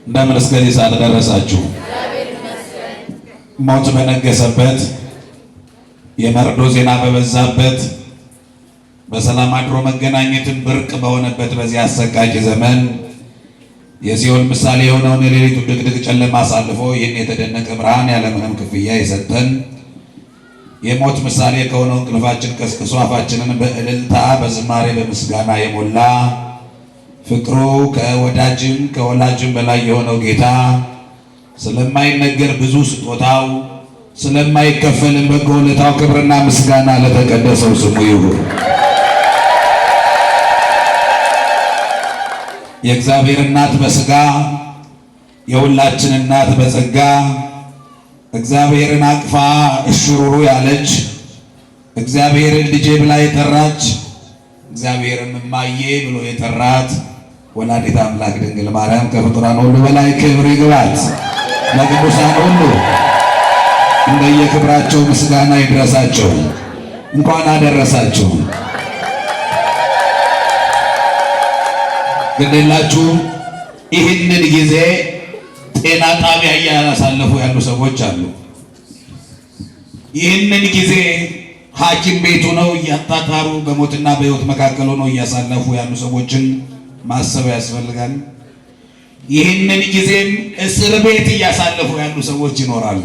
እንደምን እስከዚህ ሰዓት ደረሳችሁ? ሞት በነገሰበት የመርዶ ዜና በበዛበት በሰላም አድሮ መገናኘትን ብርቅ በሆነበት በዚህ አሰቃቂ ዘመን የሲኦል ምሳሌ የሆነውን የሌሊቱ ድቅድቅ ጨለማ አሳልፎ ይህን የተደነቀ ብርሃን ያለምንም ክፍያ የሰጠን የሞት ምሳሌ ከሆነው እንቅልፋችን ቀስቅሶ አፋችንን በእልልታ በዝማሬ በምስጋና የሞላ ፍቅሩ ከወዳጅም ከወላጅም በላይ የሆነው ጌታ ስለማይነገር ብዙ ስጦታው ስለማይከፈልም በጎ ውለታው ክብርና ምስጋና ለተቀደሰው ስሙ ይሁን። የእግዚአብሔር እናት በሥጋ የሁላችን እናት በጸጋ እግዚአብሔርን አቅፋ እሽሩሩ ያለች እግዚአብሔርን ልጄ ብላ የጠራች እግዚአብሔርን እማዬ ብሎ የጠራት ወላዲተ አምላክ ድንግል ማርያም ከፍጡራን ሁሉ በላይ ክብር ይግባት። ለቅዱሳን ሁሉ እንደየክብራቸው ምስጋና ይድረሳቸው። እንኳን አደረሳችሁ። ግዴላችሁ ይህንን ጊዜ ጤና ጣቢያ እያሳለፉ ያሉ ሰዎች አሉ። ይህንን ጊዜ ሐኪም ቤቱ ነው እያጣጣሩ በሞትና በሕይወት መካከል ሆነው እያሳለፉ ያሉ ሰዎችን ማሰብ ያስፈልጋል። ይህንን ጊዜም እስር ቤት እያሳለፉ ያሉ ሰዎች ይኖራሉ።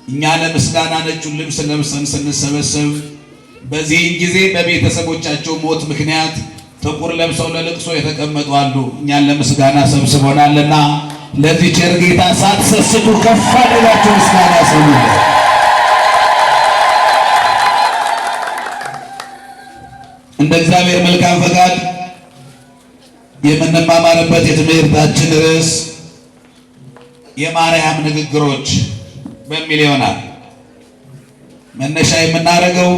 እኛ ለምስጋና ነጩን ልብስ ለብሰን ስንሰበሰብ በዚህ ጊዜ በቤተሰቦቻቸው ሞት ምክንያት ጥቁር ለብሰው ለልቅሶ የተቀመጡ አሉ። እኛን ለምስጋና ሰብስቦናልና ለዚህ ቸር ጌታ ሳትሰስቱ ከፍ አድርጋችሁ ምስጋና ሰሙ። እንደ እግዚአብሔር መልካም ፈቃድ የምንማማርበት የትምህርታችን ርዕስ የማርያም ንግግሮች በሚል ይሆናል። መነሻ የምናደርገው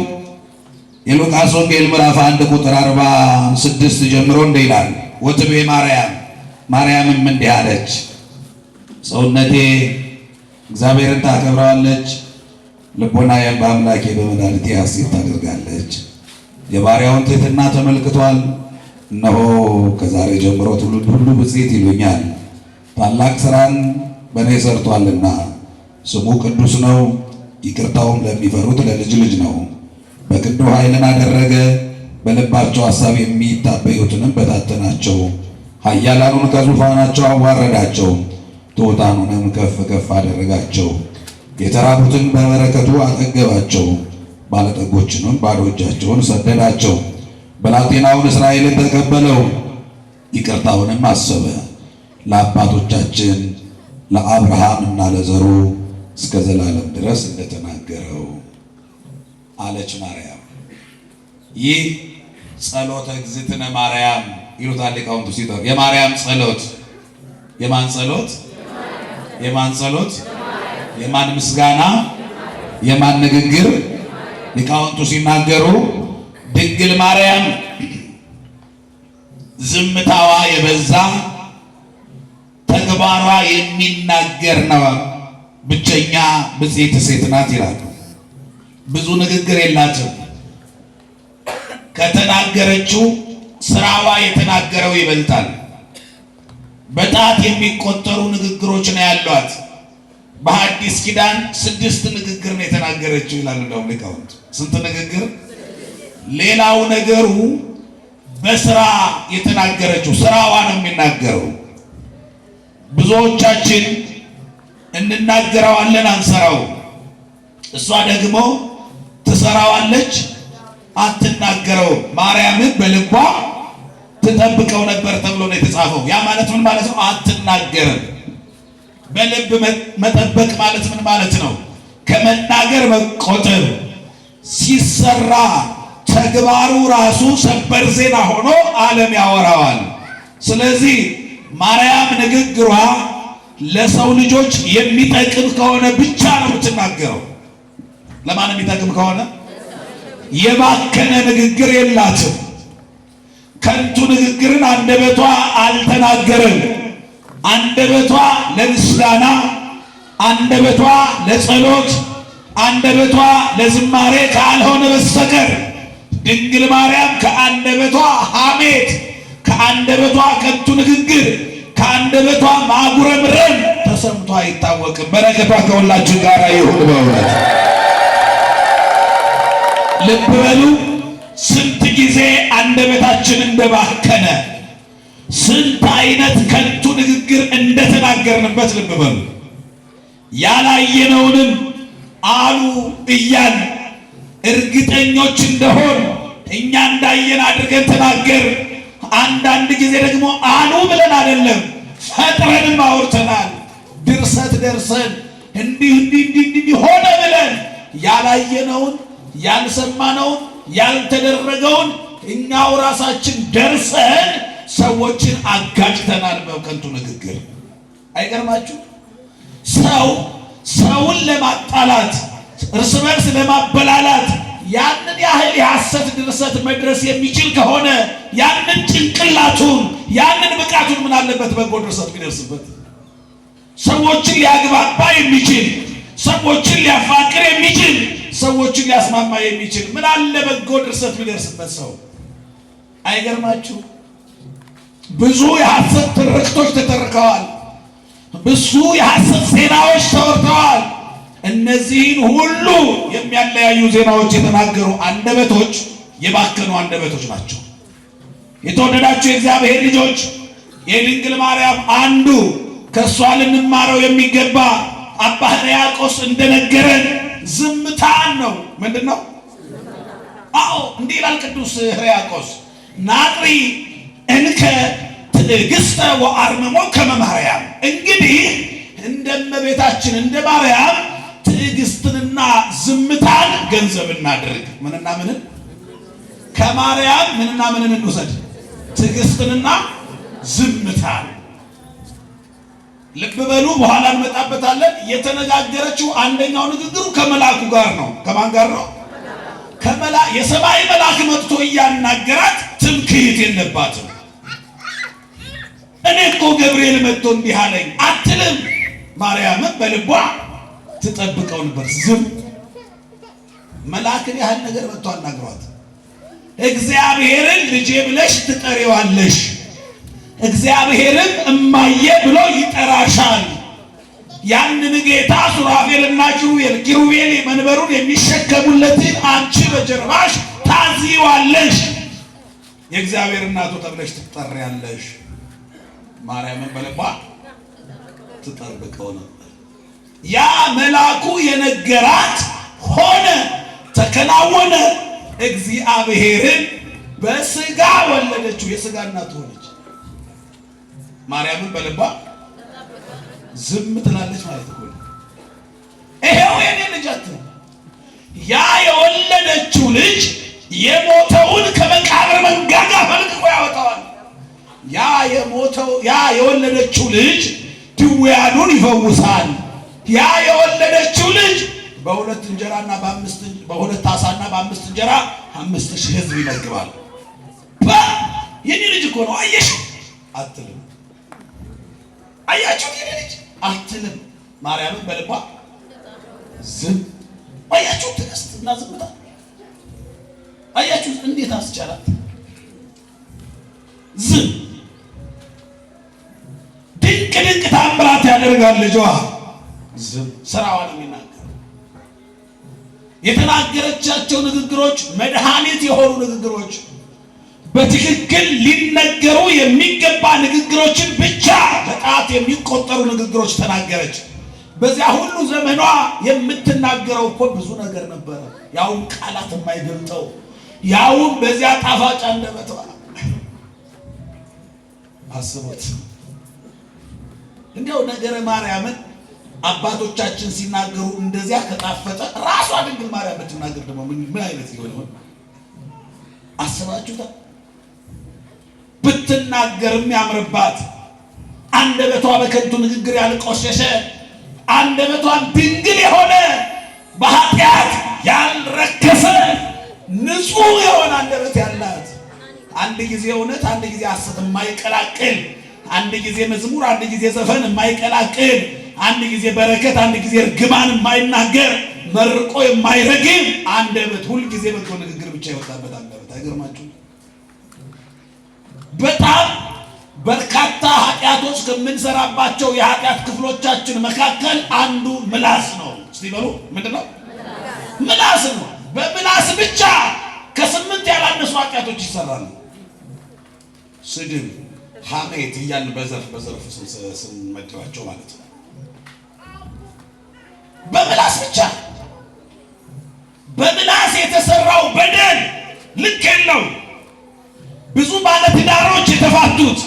የሉቃስ ወንጌል ምዕራፍ 1 ቁጥር 46 ጀምሮ እንዲህ ይላል። ወትቤ ማርያምም እንዲህ አለች፣ ሰውነቴ እግዚአብሔርን ታከብረዋለች፣ ልቦናዬ በአምላኬ በመድኃኒቴ ሐሴት ታደርጋለች። የባሪያውን ትሕትና ተመልክቷል። እነሆ ከዛሬ ጀምሮ ትውልድ ሁሉ ብፅዕት ይሉኛል። ታላቅ ሥራን በእኔ ሰርቷልና ስሙ ቅዱስ ነው። ይቅርታውም ለሚፈሩት ለልጅ ልጅ ነው። በክንዱ ኃይልን አደረገ፣ በልባቸው ሐሳብ የሚታበዩትንም በታተናቸው። ኃያላኑን ከዙፋናቸው አዋረዳቸው፣ ትሑታኑንም ከፍ ከፍ አደረጋቸው። የተራቡትን በበረከቱ አጠገባቸው፣ ባለጠጎችንም ባዶ እጃቸውን ሰደዳቸው። ብላቴናውን እስራኤልን ተቀበለው፣ ይቅርታውንም አሰበ፣ ለአባቶቻችን ለአብርሃምና ለዘሩ እስከ ዘላለም ድረስ እንደተናገረው አለች ማርያም። ይህ ጸሎተ እግዝእትነ ማርያም ይሉታል ሊቃውንቱ ሲጠሩ። የማርያም ጸሎት የማን ጸሎት? የማን ጸሎት? የማን ምስጋና? የማን ንግግር? ሊቃውንቱ ሲናገሩ ድንግል ማርያም ዝምታዋ የበዛ ተግባሯ የሚናገር ነው፣ ብቸኛ ብፅዕት ሴት ናት ይላሉ። ብዙ ንግግር የላትም። ከተናገረችው ስራዋ የተናገረው ይበልጣል። በጣት የሚቆጠሩ ንግግሮች ነው ያሏት። በሐዲስ ኪዳን 6 ንግግር ነው የተናገረችው ይላሉ እንደውም ሊቃውንት። ስንት ንግግር? ሌላው ነገሩ በስራ የተናገረችው ስራዋ ነው የሚናገረው። ብዙዎቻችን እንናገረዋለን አንሰራው። እሷ ደግሞ ትሰራዋለች አትናገረው። ማርያምን በልቧ ትጠብቀው ነበር ተብሎ ነው የተጻፈው። ያ ማለት ምን ማለት ነው? አትናገርም። በልብ መጠበቅ ማለት ምን ማለት ነው? ከመናገር መቆጠብ። ሲሰራ ተግባሩ ራሱ ሰበር ዜና ሆኖ ዓለም ያወራዋል። ስለዚህ ማርያም ንግግሯ ለሰው ልጆች የሚጠቅም ከሆነ ብቻ ነው የምትናገረው። ለማን የሚጠቅም ከሆነ? የባከነ ንግግር የላትም። ከንቱ ንግግርን አንደበቷ አልተናገረም። አንደበቷ ለምስጋና፣ አንደበቷ ለጸሎት፣ አንደበቷ ለዝማሬ ካልሆነ በስተቀር ድንግል ማርያም ከአንደበቷ ሐሜት፣ ከአንደበቷ ከንቱ ንግግር፣ ከአንደበቷ ማጉረምረም ተሰምቶ አይታወቅም። በረከቷ ከሁላችን ጋር ይሁን። በእውነት ልብ በሉ። ስንት ጊዜ አንደበታችን እንደባከነ፣ ስንት አይነት ከንቱ ንግግር እንደተናገርንበት ልብ በሉ። ያላየነውንም አሉ እያን እርግጠኞች እንደሆን እኛ እንዳየን አድርገን ተናገር። አንዳንድ ጊዜ ደግሞ አሉ ብለን አይደለም ፈጥረንም አውርተናል። ድርሰት ደርሰን እንዲህ ሆነ ብለን ያላየነውን ያልሰማነውን ያልተደረገውን እኛው ራሳችን ደርሰን ሰዎችን አጋጭተናል በከንቱ ንግግር። አይገርማችሁ? ሰውን ለማጣላት እርስ በርስ ለማበላላት ያንን ያህል የሐሰት ድርሰት መድረስ የሚችል ከሆነ ያንን ጭንቅላቱን ያንን ብቃቱን ምን አለበት በጎ ድርሰት ቢደርስበት? ሰዎችን ሊያግባባ የሚችል፣ ሰዎችን ሊያፋቅር የሚችል፣ ሰዎችን ሊያስማማ የሚችል ምን አለ በጎ ድርሰት ቢደርስበት ሰው? አይገርማችሁ? ብዙ የሐሰት ትርክቶች ተተርከዋል። ብዙ የሐሰት ዜናዎች ተወርተዋል። እነዚህን ሁሉ የሚያለያዩ ዜናዎች የተናገሩ አንደበቶች የባከኑ አንደበቶች ናቸው። የተወደዳችሁ የእግዚአብሔር ልጆች፣ የድንግል ማርያም አንዱ ከእሷ ልንማረው የሚገባ አባ ሕርያቆስ እንደነገረን ዝምታን ነው። ምንድን ነው? አዎ እንዲህ ይላል ቅዱስ ሕርያቆስ፣ ናጥሪ እንከ ትዕግሥተ ወአርምሞ ከመ ማርያም። እንግዲህ እንደ እመቤታችን እንደ ማርያም ትዕግስትንና ዝምታን ገንዘብ እናድርግ። ምንና ምንን? ከማርያም ምንና ምንን እንውሰድ? ትዕግስትንና ዝምታን። ልብ በሉ፣ በኋላ እንመጣበታለን። የተነጋገረችው አንደኛው ንግግሩ ከመልአኩ ጋር ነው። ከማን ጋር ነው? የሰማይ መልአክ መጥቶ እያናገራት ትምክህት የለባትም። እኔ እኮ ገብርኤል መጥቶ እንዲህ አለኝ አትልም። ማርያምን በልቧ ትጠብቀው ነበር። ዝም መልአክን ያህል ነገር መጥቶ አናግሯት። እግዚአብሔርን ልጄ ብለሽ ትጠሪዋለሽ፣ እግዚአብሔርን እማዬ ብሎ ይጠራሻል። ያንን ጌታ ሱራፌልና ኪሩቤል መንበሩን የሚሸከሙለትን አንቺ በጀርባሽ ታዚዋለሽ፣ የእግዚአብሔር እናቱ ተብለሽ ትጠሪያለሽ። ማርያምን በልቧ ትጠብቀው ነበር። ያ መልአኩ የነገራት ሆነ፣ ተከናወነ። እግዚአብሔርን በስጋ ወለደችው፣ የስጋ እናት ሆነች። ማርያምን በልቧ ዝም ትላለች ማለት ነው። ይሄው የኔ ልጅ አትልም። ያ የወለደችው ልጅ የሞተውን ከመቃብር መንጋጋ ፈልቅቆ ያወጣዋል። ያ የወለደችው ልጅ ድውያኑን ይፈውሳል። ያ የወለደችው ልጅ በሁለት እንጀራና በሁለት ዓሣና በ5 እንጀራ 5000 ሕዝብ ይመግባል። የኔ ልጅ እኮ ነው አየሽ አትልም። አያችሁት? የኔ ልጅ አትልም። ማርያምን በልቧ ዝም። አያችሁት? ትዕግስትና ዝምታ። አያችሁት? እንዴት አስቻላት? ዝም። ድንቅ ታምራት ያደርጋል ልጇ። ዝም። ስራዋን የሚናገር የተናገረቻቸው ንግግሮች መድኃኒት የሆኑ ንግግሮች፣ በትክክል ሊነገሩ የሚገባ ንግግሮችን ብቻ በጣት የሚቆጠሩ ንግግሮች ተናገረች። በዚያ ሁሉ ዘመኗ የምትናገረው እኮ ብዙ ነገር ነበረ፣ ያውም ቃላት የማይገልጠው፣ ያውም በዚያ ጣፋጭ አንደበቷ። አስቡት እንዲያው ነገረ ማርያምን አባቶቻችን ሲናገሩ እንደዚያ ከጣፈጠ ራሷ ድንግል ማርያም ብትናገር ደግሞ ምን አይነት ይሆን? አስባችሁታል? ብትናገርም ያምርባት፣ አንደበቷ በከንቱ ንግግር ያልቆሸሸ፣ አንደበቷን ድንግል የሆነ በኃጢአት ያልረከሰ ንጹሕ የሆነ አንደበት ያላት፣ አንድ ጊዜ እውነት አንድ ጊዜ ሐሰት የማይቀላቅል፣ አንድ ጊዜ መዝሙር አንድ ጊዜ ዘፈን የማይቀላቅል፣ አንድ ጊዜ በረከት አንድ ጊዜ እርግማን የማይናገር፣ መርቆ የማይረግም አንደበት፣ ሁል ጊዜ በጎ ንግግር ብቻ ይወጣበት አንደበት። አይገርማችሁ? በጣም በርካታ ኃጢአቶች ከምንሰራባቸው የኃጢአት ክፍሎቻችን መካከል አንዱ ምላስ ነው። እስቲ በሉ ምንድን ነው? ምላስ ነው። በምላስ ብቻ ከ8 ያላነሱ ኃጢአቶች ይሰራሉ። ስድብ፣ ሐሜት እያልን በዘርፍ ስንመድባቸው ማለት ነው። በምላስ ብቻ በምላስ የተሰራው በደል ልክ የለው። ብዙ ባለትዳሮች የተፋቱት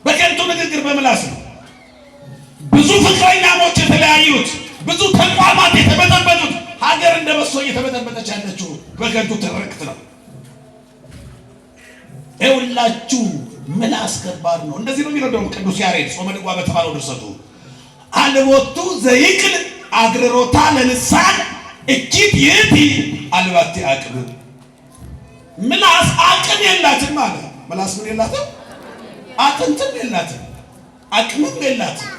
በከንቱ ንግግር በምላስ ነው። ብዙ ፍቅረኛሞች የተለያዩት፣ ብዙ ተቋማት የተበጠበጡት፣ ሀገር እንደ በሶ እየተበጠበጠች ያለችው በከንቱ ትርክት ነው። ይኸውላችሁ ምላስ ከባድ ነው። እንደዚህ ነው የሚለው ደግሞ ቅዱስ ያሬድ ጾመ ድጓ በተባለው ድርሰቱ አልቦቱ ዘይክል አግርሮታ ለልሳን እኪት ይእቲ አልባቲ አቅም። ምላስ አቅም የላትም ማለት ምላስ ምን የላትም? አጥንትም የላትም፣ አቅምም የላትም።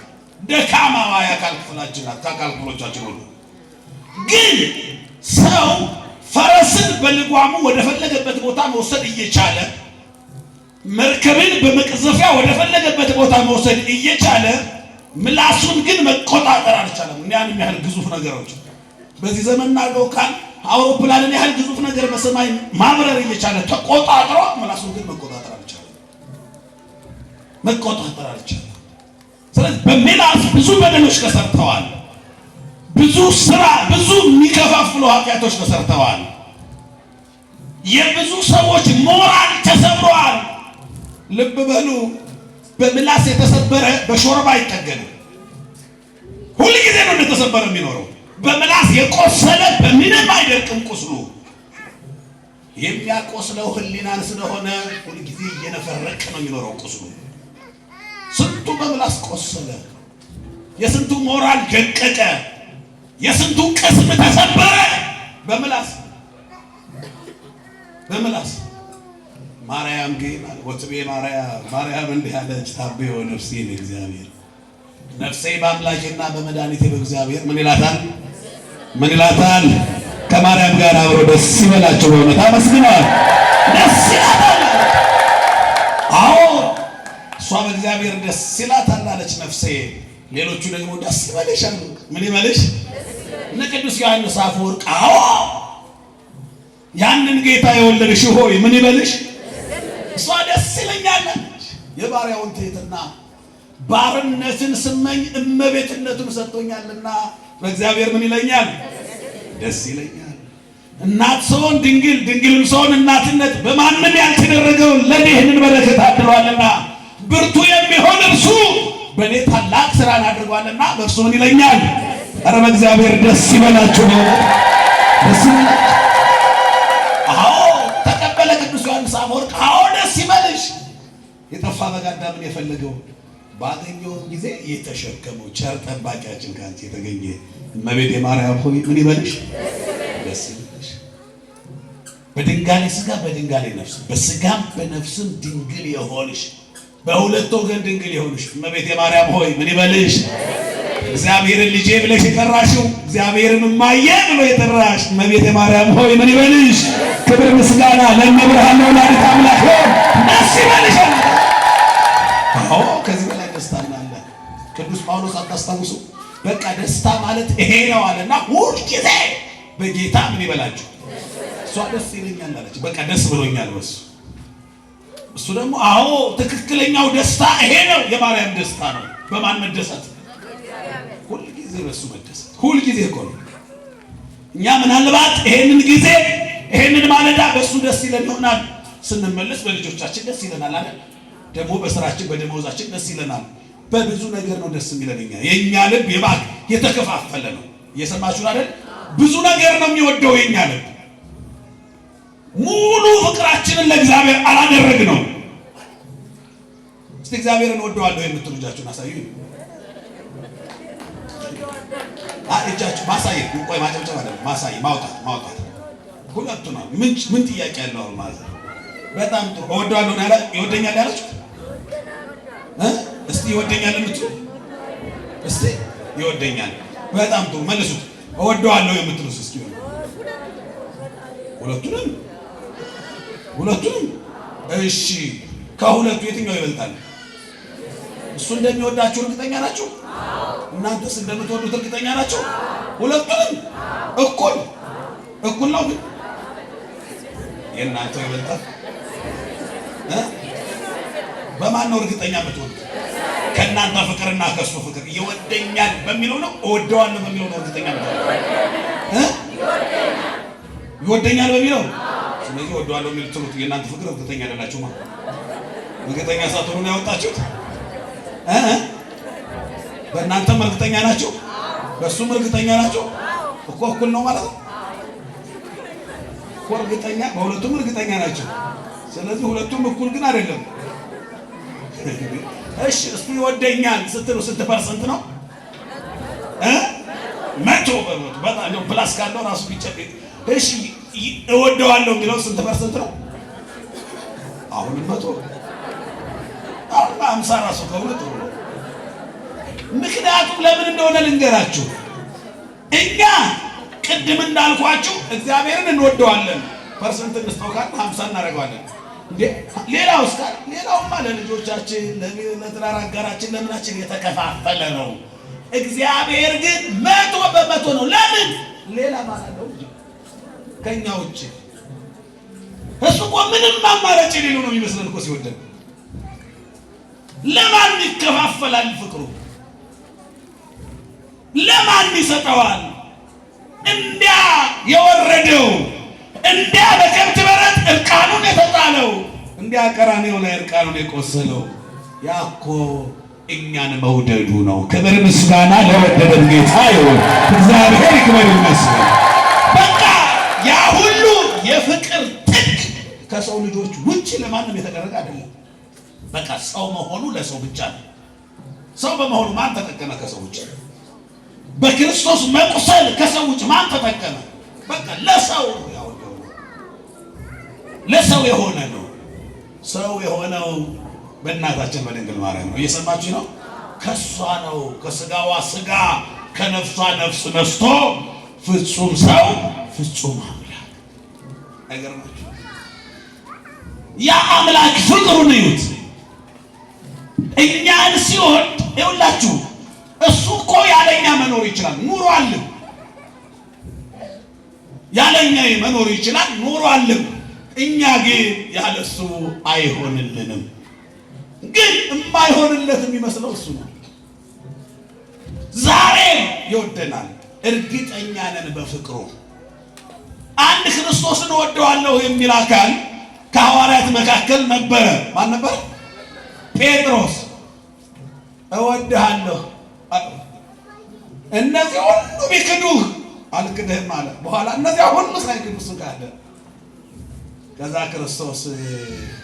ደካማዋ የአካል ክፍላችን ናት ከአካል ክፍሎቻችን ሁሉ። ግን ሰው ፈረስን በልጓሙ ወደ ፈለገበት ቦታ መውሰድ እየቻለ መርከብን በመቅዘፊያ ወደ ፈለገበት ቦታ መውሰድ እየቻለ ምላሱን ግን መቆጣጠር አልቻለም። ያን ያህል ግዙፍ ነገሮች በዚህ ዘመን ናገው ካል አውሮፕላንን ያህል ግዙፍ ነገር በሰማይ ማብረር እየቻለ ተቆጣጥሮ ምላሱን ግን መቆጣጠር አልቻለም። ስለዚህ በምላስ ብዙ በደሎች ተሰርተዋል። ብዙ ስራ፣ ብዙ የሚከፋፍሉ ኃጢአቶች ተሰርተዋል። የብዙ ሰዎች ሞራል ተሰብሯል። ልብ በሉ፣ በምላስ የተሰበረ በሾርባ አይጠገንም። ሁል ጊዜ ነው እንደተሰበረ የሚኖረው። በምላስ የቆሰለ በምንም አይደርቅም ቁስሉ። የሚያቆስለው ህሊናን ስለሆነ ሁል ጊዜ እየነፈረቀ ነው የሚኖረው ቁስሉ። ስንቱ በምላስ ቆሰለ፣ የስንቱ ሞራል ደቀቀ፣ የስንቱ ቅስም ተሰበረ በምላስ። ማርያም ግን ወትቤ ማርያም እንዲህ አለች፣ ታቤ ነፍሴ ለእግዚአብሔር፣ ነፍሴ በአምላኬና በመድኃኒቴ በእግዚአብሔር ምን ይላታል? ከማርያም ጋር አብሮ ደስ ይበላቸው። በእውነት አመስግነዋል። ደስ ይላታል። አዎ እሷ በእግዚአብሔር ደስ ይላታል አለች ነፍሴ። ሌሎቹ ደግሞ ደስ ይበልሽ አሉ። ምን ይበልሽ? እነ ቅዱስ ዮሐንስ አፈወርቅ አዎ ያንን ጌታ የወለድሽ ሆይ ምን ይበልሽ? እሷ ደስ ይለኛል። የባሪያውን ትሕትና ባርነትን ስመኝ እመቤትነቱን ሰጥቶኛልና በእግዚአብሔር ምን ይለኛል? ደስ ይለኛል። እናት ሰውን ድንግል፣ ድንግልም ሰውን እናትነት በማንም ያልተደረገውን ለኔ ይህንን በረከት አድሏልና ብርቱ የሚሆን እርሱ በእኔ ታላቅ ስራን አድርጓልና በእርሱ ምን ይለኛል? ኧረ በእግዚአብሔር ደስ ይበላችሁ። ደስ ይበላችሁ። አዎ ተቀበለ ቅዱስ ዮሐንስ አፈወርቅ። አዎ ደስ ይበልሽ። የጠፋ በግ አዳምን የፈለገው ባገኘው ጊዜ የተሸከመው ቸር ጠባቂያችን ካንቺ የተገኘ እመቤቴ ማርያም ሆይ ምን ይበልሽ? ደስ ይበልሽ። በድንጋሌ ስጋ በድንጋሌ ነፍስ በስጋም በነፍስም ድንግል የሆንሽ በሁለት ወገን ድንግል የሆንሽ እመቤቴ ማርያም ሆይ ምን ይበልሽ? እግዚአብሔርን ልጄ ብለሽ የጠራሽው እግዚአብሔርን እማዬ ብሎ የጠራሽ እመቤቴ ማርያም ሆይ ምን ይበልሽ? ክብር ምስጋና ለእመብርሃን ለወላዲተ አምላክ ሆይ ደስ ይበልሽ። አዎ ከዚህ በላይ ደስታ አለ። ቅዱስ ጳውሎስ አታስታውሱ? በቃ ደስታ ማለት ይሄ ነው አለና ሁል ጊዜ በጌታ ምን ይበላችሁ? እሷ ደስ ይለኛል አለች። በቃ ደስ ብሎኛል በሱ። እሱ ደግሞ አዎ ትክክለኛው ደስታ ይሄ ነው፣ የማርያም ደስታ ነው። በማን መደሰት? ሁል ጊዜ በሱ መደሰት። ሁል ጊዜ እኮ ነው። እኛ ምናልባት ይሄንን ጊዜ ይሄንን ማለዳ በሱ ደስ ይለን ይሆናል። ስንመለስ በልጆቻችን ደስ ይለናል አይደል? ደግሞ በስራችን በደሞዛችን ደስ ይለናል። በብዙ ነገር ነው ደስ የሚለን። የኛ ልብ የተከፋፈለ ነው። እየሰማችሁ አይደል? ብዙ ነገር ነው የሚወደው የኛ ልብ። ሙሉ ፍቅራችንን ለእግዚአብሔር አላደረግነው። እስቲ እግዚአብሔርን ወደዋለሁ የምትሉ እጃችሁን አሳዩ። እጃችሁ ማሳየት ቆይ ማጨብጨብ አይደለም፣ ማሳየት ማውጣት ሁለቱ ነው። ምን ጥያቄ ያለው ማለት ነው። በጣም ጥሩ። እወደዋለሁ ያለ ይወደኛል ያላችሁ እስቲ ይወደኛል የምትሉ እስቲ ይወደኛል። በጣም ጥሩ መልሱት። እወደዋለሁ የምትሉስ እስኪ ሁለቱንም እሺ። ከሁለቱ የትኛው ይበልጣል? እሱ እንደሚወዳችሁ እርግጠኛ ናችሁ? እናንተስ እንደምትወዱት እርግጠኛ ናችሁ? ሁለቱንም እኩል ነው። ግን የእናንተው ይበልጣል። በማን ነው እርግጠኛ የምትወዱት? ከእናንተ ፍቅርና ከእሱ ፍቅር ይወደኛል በሚለው ነው እወደዋለሁ በሚለው ነው እርግጠኛ የምትወዱት? ይወደኛል በሚለው። ስለዚህ እወደዋለሁ የሚሉት የእናንተ ፍቅር እርግጠኛ አይደላችሁማ። እርግጠኛ ሳትሆኑ ነው ያወጣችሁት። በእናንተም እርግጠኛ ናችሁ፣ በእሱም እርግጠኛ ናችሁ እኮ እኩል ነው ማለት ነው እኮ እርግጠኛ፣ በሁለቱም እርግጠኛ ናቸው። ስለዚህ ሁለቱም እኩል ግን አይደለም። እሺ እሱ ይወደኛል ስትሉ ስንት ፐርሰንት ነው? 100%። በጣም ነው ፕላስ ካለው ራሱ ቢጨቅ። እሺ እወደዋለሁ የሚለው ስንት ፐርሰንት ነው? አሁን 100፣ አሁን 50 ራሱ ከሆነ ጥሩ ነው። ምክንያቱም ለምን እንደሆነ ልንገራችሁ። እኛ ቅድም እንዳልኳችሁ እግዚአብሔርን እንወደዋለን፣ ፐርሰንት እንስጠው ካል 50 እናደርገዋለን። ሌላውስ ካል ሌላውማ ለልጆቻችን፣ ለትዳር አጋራችን፣ ለምናችን የተከፋፈለ ነው። እግዚአብሔር ግን 100% ነው። ለምን? ሌላ ማለት ነው ከኛ ውጭ። እሱ እኮ ምንም አማራጭ የሌለው ነው የሚመስለን እኮ ሲወደን። ለማን ይከፋፈላል ፍቅሩ? ለማን ይሰጠዋል? እንዲያ የወረደው፣ እንዲያ በከብት በረት እርቃኑን የተጣለው፣ እንዲያ ቀራንዮ ላይ እርቃኑን የቆሰለው ያኮ እኛን መውደዱ ነው። ክብር ምስጋና ለወደደን ጌታ ይሁን። እግዚአብሔር ይክበር ይመስገን። በቃ ያ ሁሉ የፍቅር ጥግ ከሰው ልጆች ውጭ ለማንም የተደረገ አይደለም። በቃ ሰው መሆኑ ለሰው ብቻ ነው። ሰው በመሆኑ ማን ተጠቀመ? ከሰው ውጭ። በክርስቶስ መቁሰል ከሰው ውጭ ማን ተጠቀመ? በቃ ለሰው ያወደው ለሰው የሆነ ነው። ሰው የሆነው በእናታችን በድንግል ማርያም ነው። እየሰማችሁ ነው? ከሷ ነው። ከስጋዋ ስጋ ከነፍሷ ነፍስ ነስቶ ፍጹም ሰው ፍጹም አምላክ። አይገርማችሁ? ያ አምላክ ፍቅሩን እዩት። እኛን ሲወድ ይኸውላችሁ፣ እሱ እኮ ያለኛ መኖር ይችላል፣ ኑሮ አለ። ያለኛ መኖር ይችላል፣ ኑሮ አለ። እኛ ግን ያለሱ አይሆንልንም። ግን የማይሆንለት የሚመስለው እሱ ነው። ዛሬ ይወደናል፣ እርግጠኛ ነን በፍቅሩ። አንድ ክርስቶስን እወደዋለሁ የሚል አካል ከሐዋርያት መካከል ነበረ። ማን ነበር? ጴጥሮስ። እወድሃለሁ። እነዚህ ሁሉ ቢክዱህ አልክድህም አለ። በኋላ እነዚያ ሁሉ ሳይክዱ እሱ ካደ። ከዛ ክርስቶስ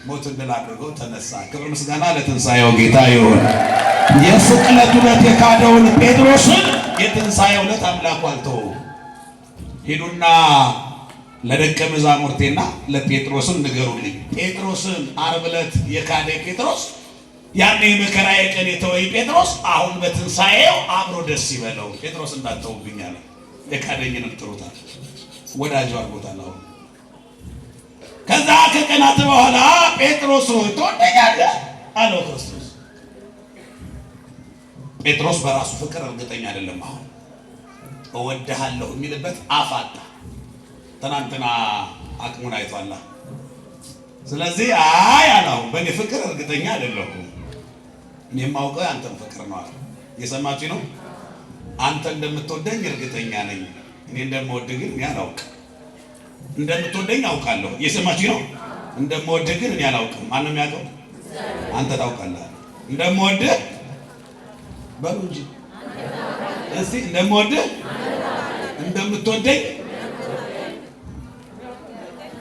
ሞትን ድል አድርጎ ተነሳ። ክብር ምስጋና ለትንሣኤው ጌታ ይሁን። የስቅለት ዕለት የካደውን ጴጥሮስን የትንሣኤው ዕለት አምላኩ አልተወውም። ሂዱና ለደቀ መዛሙርቴና ለጴጥሮስም ንገሩልኝ። ጴጥሮስን ዓርብ ዕለት የካደ ጴጥሮስ፣ ያኔ መከራዬ ቀን የተወኝ ጴጥሮስ አሁን በትንሣኤው አብሮ ደስ ይበለው። ጴጥሮስ እንዳትተውብኝ አለ። የካደኝንም ጥሩታል፣ ወዳጁ አድርጎታል። አሁን ከዛ ከቀናት በኋላ ጴጥሮስ ሆይ ትወደኛለህ አለው ክርስቶስ። ጴጥሮስ በራሱ ፍቅር እርግጠኛ አይደለም። አሁን እወድሃለሁ የሚልበት አፍ አጣ። ትናንትና አቅሙን አይቷላ። ስለዚህ አለው በእኔ ፍቅር እርግጠኛ አይደለሁም፣ እኔ የማውቀው አንተን ፍቅር ነው አለ። እየሰማችሁ ነው? አንተ እንደምትወደኝ እርግጠኛ ነኝ፣ እኔ እንደምወድህ ግን እኔ አላውቅም። እንደምትወደኝ አውቃለሁ። እየሰማችሁ ነው? እንደምወድህ ግን እኔ አላውቅም። ማንም ያውቀው? አንተ ታውቃለህ። እንደምወድህ በሉ እንጂ እስቲ እንደምወድህ እንደምትወደኝ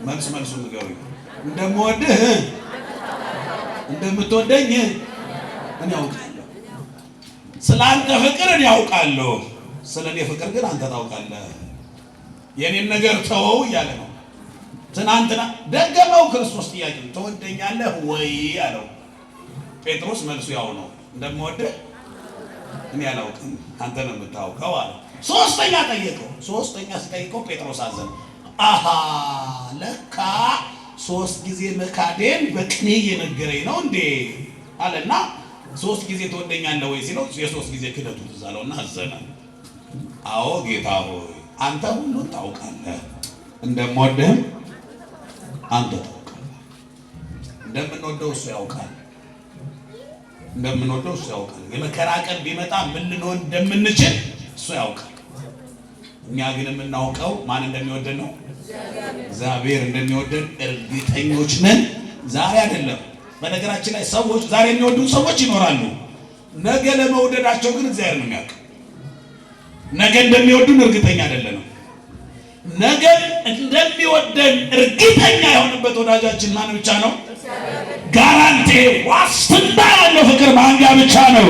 መልሱ ንገሩኝ። እንደምወድህ እንደምትወደኝ እኔ አውቃለሁ። ስለ አንተ ፍቅር እኔ አውቃለሁ፣ ስለ እኔ ፍቅር ግን አንተ ታውቃለህ። የኔን ነገር ተወው እያለ ነው። ትናንትና ደገመው ክርስቶስ ጥያቄ፣ ትወደኛለህ ወይ አለው። ጴጥሮስ መልሱ ያው ነው፣ እንደምወድህ እኔ አላውቅም፣ አንተ ነው የምታውቀው አለ። ሶስተኛ ጠየቀው። ሶስተኛ ሲጠይቀው ጴጥሮስ አዘነ። አሃ ለካ 3 ጊዜ መካዴን በቅኔ እየነገረኝ ነው እንዴ አለና ሶስት ጊዜ ትወደኛለህ ወይ ሲለው የሶስት ጊዜ ክደቱ ትዝ አለውና አዘነ። አዎ ጌታ ሆይ አንተ ሁሉን ታውቃለህ፣ እንደምወድህም አንተ ታውቃለህ። እንደምንወደው እሱ ያውቃል፣ እንደምንወደው እሱ ያውቃል። የመከራ ቀን ቢመጣ ምን ልንሆን እንደምንችል እሱ ያውቃል። እኛ ግን የምናውቀው ማን እንደሚወደን ነው። እግዚአብሔር እንደሚወደን እርግጠኞች ነን። ዛሬ አይደለም። በነገራችን ላይ ሰዎች ዛሬ የሚወዱ ሰዎች ይኖራሉ። ነገ ለመውደዳቸው ግን እግዚአብሔር ነው የሚያውቅ። ነገ እንደሚወዱን እርግጠኛ አይደለንም። ነገ እንደሚወደን እርግጠኛ የሆነበት ወዳጃችን ማን ብቻ ነው? ጋራንቴ ዋስትና ያለው ፍቅር ማን ጋር ብቻ ነው?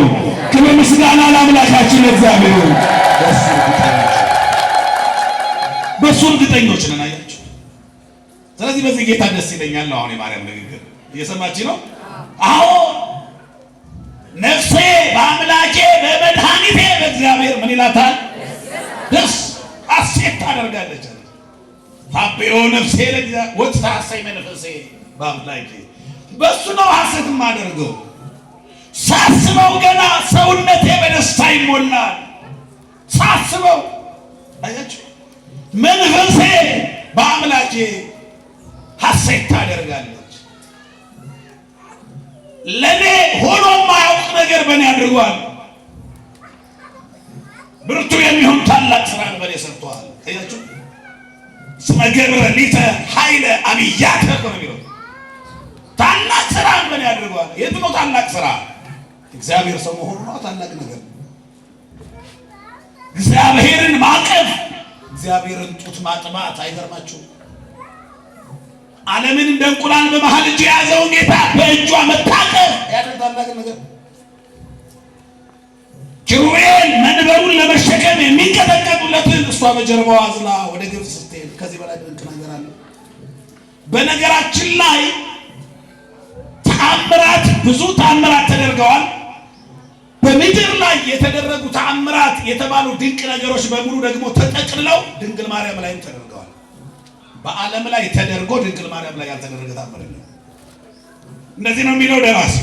ክብር ምስጋና ለአምላካችን እግዚአብሔር። በሱ እርግጠኞች ነን። አያችሁ። ስለዚህ በዚህ ጌታ ደስ ይለኛል ነው አሁን የማርያም ንግግር እየሰማች ነው። አዎ ነፍሴ በአምላኬ በመድኃኒቴ በእግዚአብሔር ምን ይላታል? ደስ ሐሴት ታደርጋለች። ታቤዮ ነፍሴ ለእግዚአብሔር ወትታሰይ መንፈሴ በአምላኬ። በሱ ነው ሐሴት የማደርገው። ሳስበው ገና ሰውነቴ በደስታ ይሞላል። ሳስበው አያችሁ መንፈሴ በአምላኬ ሐሴት ታደርጋለች። ለኔ ሆኖ የማያውቅ ነገር በእኔ አድርጓል። ብርቱ የሚሆን ታላቅ ስራን በእኔ ሰርቷል። አያችሁ እስመ ገብረ ሊተ ኃይለ አብያተ ነው የሚለው። ታላቅ ስራን በእኔ አድርጓል። የት ነው ታላቅ ስራ? እግዚአብሔር ሰው መሆኑ ነው ታላቅ ነገር። እግዚአብሔርን ማቀፍ፣ እግዚአብሔርን ጡት ማጥባት አይገርማችሁ? ዓለምን እንደ እንቁላል በመሃል እጅ የያዘውን ጌታ በእጇ መታቀፍ ያደርጋል ነገር። ኪሩቤል መንበሩን ለመሸከም የሚንቀጠቀጡለትን እሷ በጀርባዋ አዝላ ወደ ግብፅ ስትሄድ ከዚህ በላይ ድንቅ ነገር አለ? በነገራችን ላይ ተአምራት፣ ብዙ ተአምራት ተደርገዋል። በምድር ላይ የተደረጉ ተአምራት የተባሉ ድንቅ ነገሮች በሙሉ ደግሞ ተጠቅልለው ድንግል ማርያም ላይም ተደርገዋል። በዓለም ላይ ተደርጎ ድንግል ማርያም ላይ ያልተደረገ ተአምር የለም። እንደዚህ ነው የሚለው ደራሲ።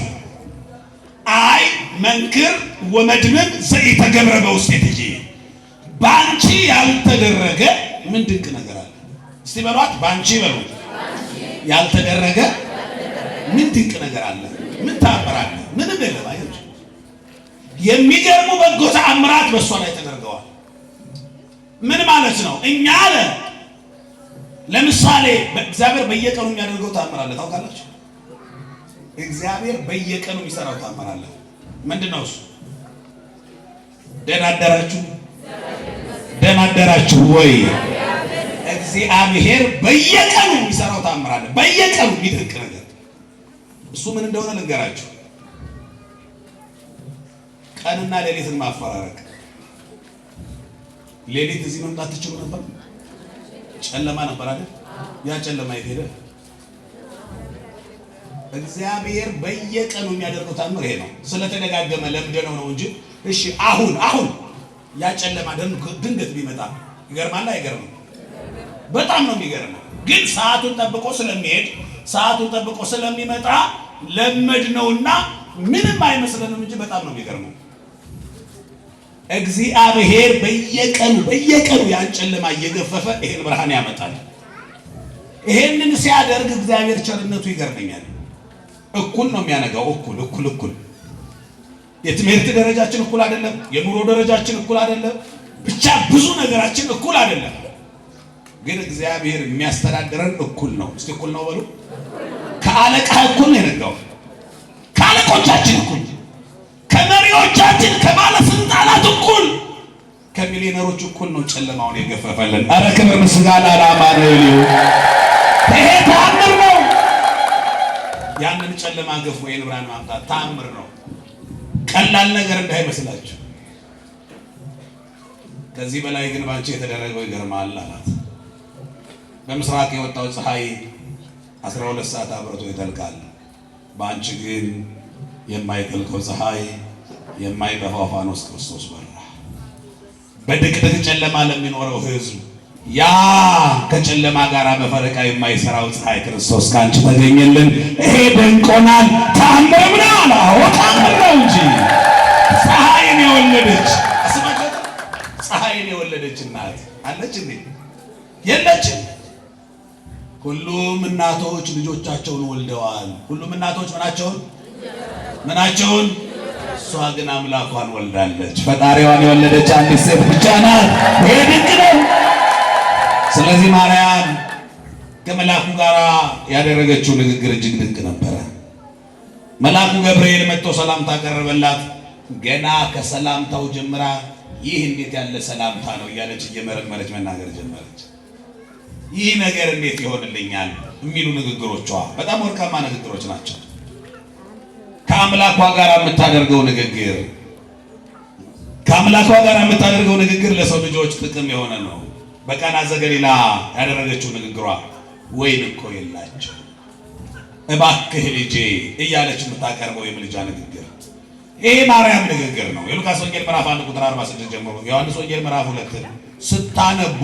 አይ መንክር ወመድምም ዘኢተገብረ በውስቴትኪ፣ ባንቺ ያልተደረገ ምን ድንቅ ነገር አለ? እስቲ በሏት፣ ባንቺ በሉት። ያልተደረገ ምን ድንቅ ነገር አለ? ምን ተአምር አለ? ምንም የለም። አያችሁ፣ የሚገርሙ በጎ ተአምራት በእሷ ላይ ተደርገዋል። ምን ማለት ነው? እኛ አለ ለምሳሌ እግዚአብሔር በየቀኑ የሚያደርገው ተአምር አለ። ታውቃላችሁ? እግዚአብሔር በየቀኑ የሚሰራው ተአምር አለ። ምንድነው እሱ? ደህና አደራችሁ? ደህና አደራችሁ ወይ? እግዚአብሔር በየቀኑ የሚሰራው ተአምር አለ። በየቀኑ የሚደንቅ ነገር። እሱ ምን እንደሆነ ልንገራችሁ። ቀንና ሌሊትን ማፈራረቅ። ሌሊት እዚህ መምጣት ትችሉ ነበር? ጨለማ ነበር አይደል? ያ ጨለማ የት ሄደ? እግዚአብሔር በየቀኑ የሚያደርገው ተአምር ይሄ ነው። ስለተደጋገመ ለምደነው ነው እንጂ። እሺ አሁን ያ ጨለማ ድንገት ቢመጣ ይገርማል አይገርምም? በጣም ነው የሚገርመው። ግን ሰዓቱን ጠብቆ ስለሚሄድ፣ ሰዓቱን ጠብቆ ስለሚመጣ ለመድነውና ምንም አይመስለንም እንጂ በጣም ነው የሚገርመው። እግዚአብሔር በየቀኑ ያን ጨለማ እየገፈፈ ይሄን ብርሃን ያመጣል። ይሄንን ሲያደርግ እግዚአብሔር ቸርነቱ ይገርመኛል። እኩል ነው የሚያነጋው። እኩል የትምህርት ደረጃችን እኩል አይደለም። የኑሮ ደረጃችን እኩል አይደለም። ብቻ ብዙ ነገራችን እኩል አይደለም። ግን እግዚአብሔር የሚያስተዳድረን እኩል ነው። እስቲ እኩል ነው በሉ። ከአለቃ እኩል ነው የነጋው። ከአለቆቻችን እኩል፣ ከመሪዎቻችን ከባለስልጣናት እኩል፣ ከሚሊዮነሮች እኩል ነው ጨለማውን የገፈፈልን። አረ ክብር ምስጋና ለአማኑኤል። ይሄ ተአምር ነው። ያንን ጨለማ ገፎ ይሄን ብርሃን ማምጣት ተአምር ነው። ቀላል ነገር እንዳይመስላችሁ። ከዚህ በላይ ግን ባንቺ የተደረገው ይገርማል አላት። በምስራቅ የወጣው ፀሐይ 12 ሰዓት አብርቶ ይጠልቃል። በአንቺ ግን የማይጠልቀው ፀሐይ የማይጠፋው ፋኖስ ክርስቶስ በራ። በድቅድቅ ጨለማ ለሚኖረው ሕዝብ ያ ከጨለማ ጋር በፈረቃ የማይሰራው ፀሐይ ክርስቶስ ካንቺ ተገኘልን። ይሄ ደንቆናል። ታምር ነው። አዎ ታምር ነው እንጂ ፀሐይን የወለደች ፀሐይን የወለደች እናት አለች እንዴ? የለችም። ሁሉም እናቶች ልጆቻቸውን ወልደዋል። ሁሉም እናቶች ምናቸውን? እሷ ግን አምላኳን ወልዳለች። ፈጣሪዋን የወለደች አንዲት ሴት ብቻ ናት። ይሄ ድንቅ ነው። ስለዚህ ማርያም ከመልአኩ ጋር ያደረገችው ንግግር እጅግ ድንቅ ነበረ። መልአኩ ገብርኤል መጥቶ ሰላምታ ቀረበላት። ገና ከሰላምታው ጀምራ ይህ እንዴት ያለ ሰላምታ ነው እያለች እየመረመረች መናገር ጀመረች። ይህ ነገር እንዴት ይሆንልኛል የሚሉ ንግግሮቿ በጣም ወርቃማ ንግግሮች ናቸው። ከአምላኳ ጋር የምታደርገው ንግግር ለሰው ልጆች ጥቅም የሆነ ነው። በቃና ዘገሊላ ያደረገችው ንግግሯ ወይን እኮ የላቸው እባክህ ልጄ እያለች የምታቀርበው የምልጃ ንግግር ይሄ ማርያም ንግግር ነው። የሉቃስ ወንጌል ምዕራፍ 1 ቁጥር 46 ጀምሮ የዮሐንስ ወንጌል ምዕራፍ 2 ስታነቡ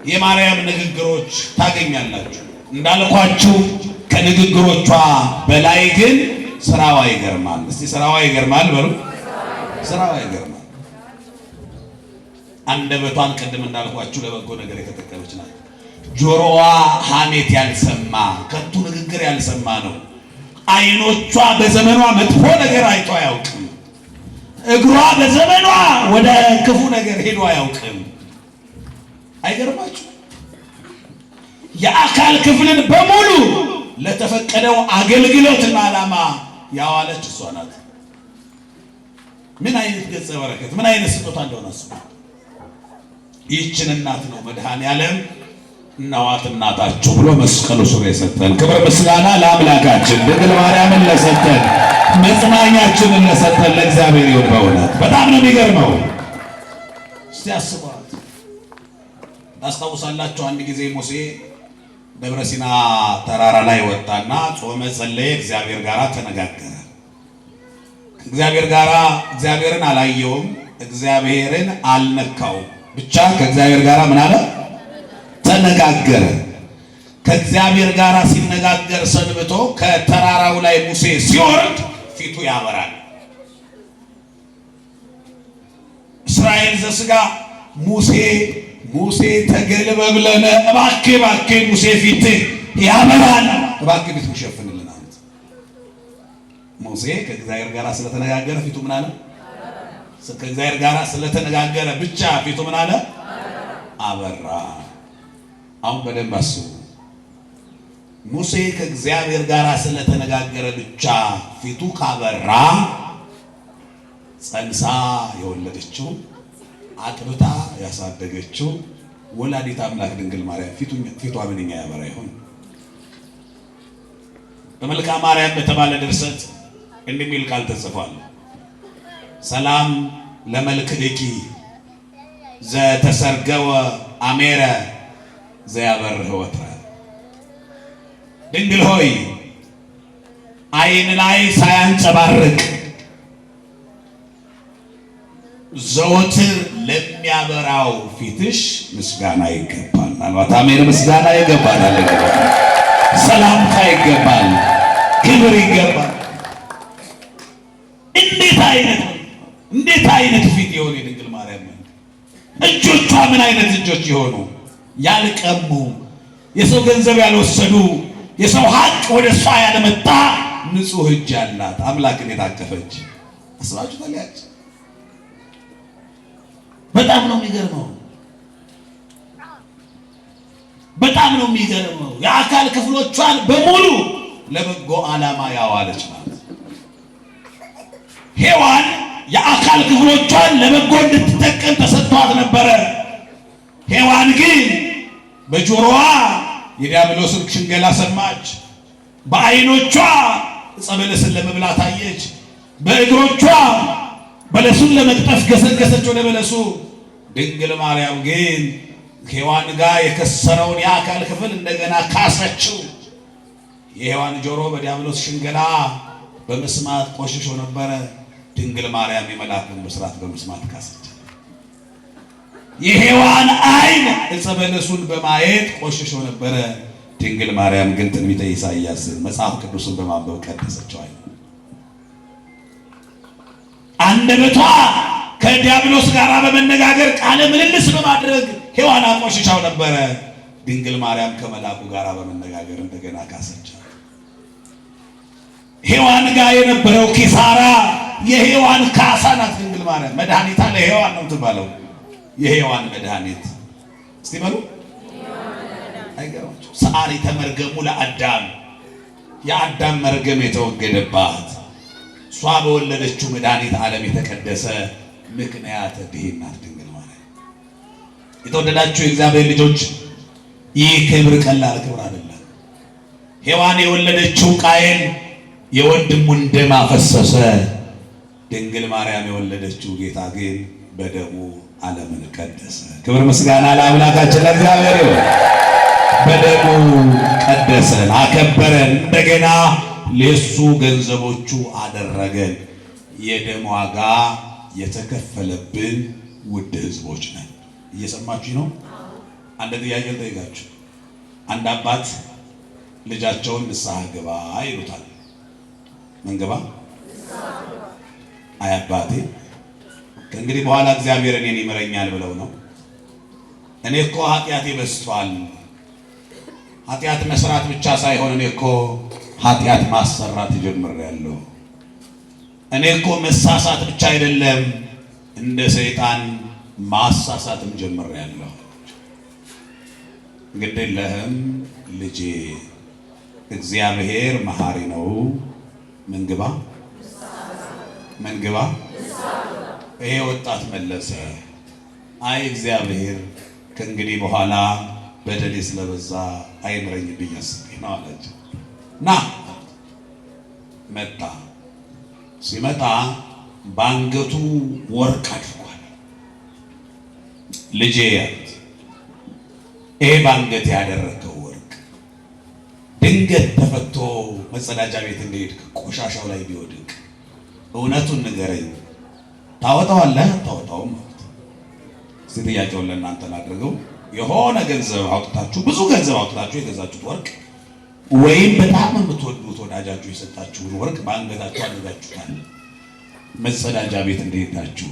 የማርያም ንግግሮች ታገኛላችሁ። እንዳልኳችሁ ከንግግሮቿ በላይ ግን ስራዋ ይገርማል። እስቲ ስራዋ ይገርማል በሉ። ስራዋ ይገርማል። አንደበቷን ቅድም እንዳልኳችሁ ለበጎ ነገር የተጠቀመች ናት። ጆሮዋ ሐሜት ያልሰማ ከንቱ ንግግር ያልሰማ ነው። አይኖቿ በዘመኗ መጥፎ ነገር አይቶ አያውቅም። እግሯ በዘመኗ ወደ ክፉ ነገር ሄዶ አያውቅም። አይገርማችሁ? የአካል ክፍልን በሙሉ ለተፈቀደው አገልግሎትና ዓላማ ያዋለች እሷ ናት። ምን አይነት ገጸ በረከት፣ ምን አይነት ስጦታ እንደሆነ እሱ ይህችን እናት ነው መድኃኔዓለም እናዋት እናታችሁ ብሎ መስቀሉ ስር የሰጠን። ክብር ምስጋና ለአምላካችን ድንግል ማርያምን ለሰጠን መጽናኛችንን ለሰጠን ለእግዚአብሔር ይሁን። በእውነት በጣም ነው የሚገርመው። እስቲ አስቧት። ታስታውሳላችሁ? አንድ ጊዜ ሙሴ ደብረ ሲና ተራራ ላይ ወጣና ጾመ፣ ጸለየ፣ እግዚአብሔር ጋር ተነጋገረ። እግዚአብሔርን አላየውም፣ እግዚአብሔርን አልነካውም። ብቻ ከእግዚአብሔር ጋር ምን አለ? ተነጋገረ። ከእግዚአብሔር ጋር ሲነጋገር ሰንብቶ ከተራራው ላይ ሙሴ ሲወርድ ፊቱ ያበራል። እስራኤል ዘሥጋ ሙሴ ተገልበብለነ እባክህ ሙሴ ፊት ያበራል፣ እባክህ ፊቱ ሸፍንልን አሉት። ሙሴ ከእግዚአብሔር ጋር ስለተነጋገረ ፊቱ ምን አለ? ከእግዚአብሔር ጋር ስለተነጋገረ ብቻ ፊቱ ምን አለ? አበራ። አሁን በደንብ አስቡ። ሙሴ ከእግዚአብሔር ጋር ስለተነጋገረ ብቻ ፊቱ ካበራ ጸንሳ የወለደችው አጥብታ ያሳደገችው ወላዲት አምላክ ድንግል ማርያም ፊቷ ምንኛ ያበራ ይሆን? በመልክአ ማርያም በተባለ ድርሰት እንደሚል ቃል ተጽፏል። ሰላም ለመልክድኪ ዘተሰርገወ አሜረ ዘያበርህ ወትረ። ድንግል ሆይ ዓይን ላይ ሳያንጸባርቅ ዘወትር ለሚያበራው ፊትሽ ምስጋና ይገባል። አልባት አሜን። ምስጋና ይገባል፣ ሰላምታ ይገባል፣ ክብር ይገባል። እንዴት አይነት ፊት የሆነ የድንግል ማርያም እጆቿ ምን አይነት እጆች የሆኑ ያልቀሙ፣ የሰው ገንዘብ ያልወሰዱ፣ የሰው ሀቅ ወደ እሷ ያለመጣ ንጹህ እጅ ያላት አምላክን የታቀፈች አስባችሁ ታዲያች። በጣም ነው የሚገርመው። የአካል ክፍሎቿን በሙሉ ለበጎ ዓላማ ያዋለች ናት። ሔዋን የአካል ክፍሎቿን ለበጎ እንድትጠቀም ተሰጥቷት ነበረ። ሔዋን ግን በጆሮዋ የዲያብሎስን ሽንገላ ሰማች፣ በዓይኖቿ ዕፀ በለስን ለመብላት አየች፣ በእግሮቿ በለሱን ለመቅጠፍ ገሰገሰች ወደ በለሱ። ድንግል ማርያም ግን ሔዋን ጋር የከሰረውን የአካል ክፍል እንደገና ካሰችው። የሔዋን ጆሮ በዲያብሎስ ሽንገላ በመስማት ቆሽሾ ነበረ። ድንግል ማርያም የመልአኩን ብስራት በመስማት ካሰች። የሔዋን ዓይን ዕፀ በለሱን በማየት ቆሽሾ ነበረ። ድንግል ማርያም ግን ትንቢተ ኢሳይያስ መጽሐፍ ቅዱስን በማንበብ ቀደሰችው። አንደበቷ ከዲያብሎስ ጋር በመነጋገር ቃለ ምልልስ በማድረግ ሔዋን አቆሽሻው ነበረ። ድንግል ማርያም ከመላኩ ጋር በመነጋገር እንደገና ካሰቻት። ሔዋን ጋር የነበረው ኪሳራ የሔዋን ካሳ ናት። ድንግል ማርያም መድኃኒታ ለሔዋን ነው የምትባለው። የሔዋን መድኃኒት እስቲ በሉ አይገርማችሁ? ሰዓሪተ መርገሙ ለአዳም የአዳም መርገም የተወገደባት እሷ በወለደችው መድኃኒት ዓለም የተቀደሰ ምክንያት ድኅነት ድንግል ማርያም። የተወደዳችሁ የእግዚአብሔር ልጆች ይህ ክብር ቀላል ክብር አይደለም። ሔዋን የወለደችው ቃየል የወንድሙን ደም አፈሰሰ። ድንግል ማርያም የወለደችው ጌታ ግን በደሙ ዓለምን ቀደሰ። ክብር ምስጋና ለአምላካችን ለእግዚአብሔር ይሁን። በደሙ ቀደሰን፣ አከበረን፣ እንደገና ለሱ ገንዘቦቹ አደረገን። የደም ዋጋ የተከፈለብን ውድ ሕዝቦች ነን። እየሰማችሁ ነው? አንድ ጥያቄ ልጠይቃችሁ። አንድ አባት ልጃቸውን ንስሐ ግባ ይሉታል። ምን ግባ? አይ አባቴ ከእንግዲህ በኋላ እግዚአብሔር እኔን ይምረኛል ብለው ነው። እኔ እኮ ኃጢአቴ በዝቷል። ኃጢአት መስራት ብቻ ሳይሆን እኔ እኮ ኃጢአት ማሰራት ጀምሬያለሁ። እኔ እኮ መሳሳት ብቻ አይደለም እንደ ሰይጣን ማሳሳትም ጀምሬያለሁ። ግድ የለህም ልጄ፣ እግዚአብሔር መሐሪ ነው። ምን ግባ? ምን ግባ? ይሄ ወጣት መለሰ፣ አይ እግዚአብሔር ከእንግዲህ በኋላ በደሌ ስለበዛ አይምረኝ ብዬ አስቤ ነው አላቸው። ና መጣ። ሲመጣ በአንገቱ ወርቅ አድርጓል። ልጄ ያሉት ይሄ በአንገት ያደረገው ወርቅ ድንገት ተፈቶ መጸዳጃ ቤት እንደሄድ ቆሻሻው ላይ ቢወድቅ እውነቱን ንገረኝ፣ ታወጣዋለህ? ታወጣውም ማለት እስቲ ጥያቄውን ለእናንተ ላድርገው። የሆነ ገንዘብ አውጥታችሁ ብዙ ገንዘብ አውጥታችሁ የገዛችሁት ወርቅ ወይም በጣም የምትወዱት ወዳጃችሁ የሰጣችሁን ወርቅ በአንገታችሁ አድርጋችሁታል። መጸዳጃ ቤት እንደሄዳችሁ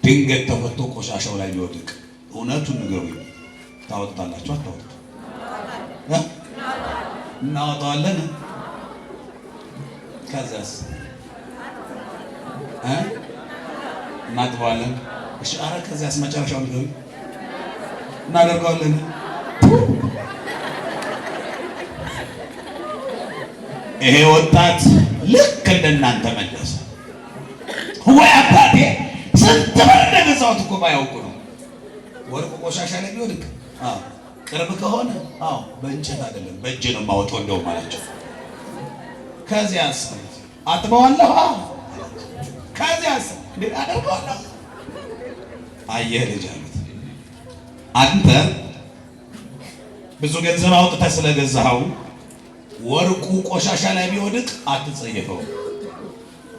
ድንገት ተፈቶ ቆሻሻው ላይ ቢወድቅ እውነቱን ንገሩኝ፣ ታወጣላችሁ? አታወጡ? እናወጣዋለን። ከዛስ እናጥበዋለን። እሺ፣ ኧረ ከዚያስ መጨረሻው ንገሩኝ። እናደርገዋለን። ይሄ ወጣት ልክ እንደናንተ መለሰ። ወይ አባቴ ስንት ብር እንደገዛሁት እኮ ባያውቁ ነው። ወርቁ ቆሻሻ ላይ ቢወድቅ ቅርብ ከሆነ በእንጨት አይደለም በእጅ ነው የማወጣው እንደውም አላቸው። ከዚያስ አጥበዋለሁ። ከዚያስ እንዴት አደርገዋለሁ? አየህ ልጅ አሉት፣ አንተ ብዙ ገንዘብ አውጥተህ ስለገዛኸው ወርቁ ቆሻሻ ላይ ቢወድቅ አትጸየፈው።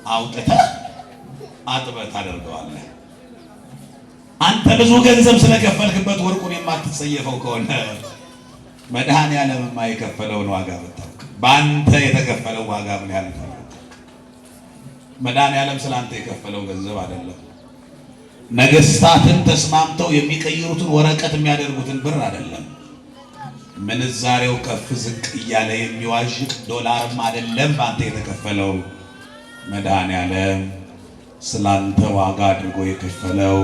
አውጥተህ አጥበህ ታደርገዋለህ። አንተ ብዙ ገንዘብ ስለከፈልክበት ወርቁን የማትጸየፈው ከሆነ መድኃኔዓለም የከፈለውን ዋጋ ብታውቅ፣ በአንተ የተከፈለው ዋጋ ምን ያህል ነው? መድኃኔዓለም ስለአንተ የከፈለው ገንዘብ አይደለም። ነገስታትን ተስማምተው የሚቀይሩትን ወረቀት የሚያደርጉትን ብር አይደለም። ምንዛሬው ከፍ ዝቅ እያለ የሚዋዥቅ ዶላርም አይደለም። በአንተ የተከፈለው መድኃኔዓለም ስላንተ ዋጋ አድርጎ የከፈለው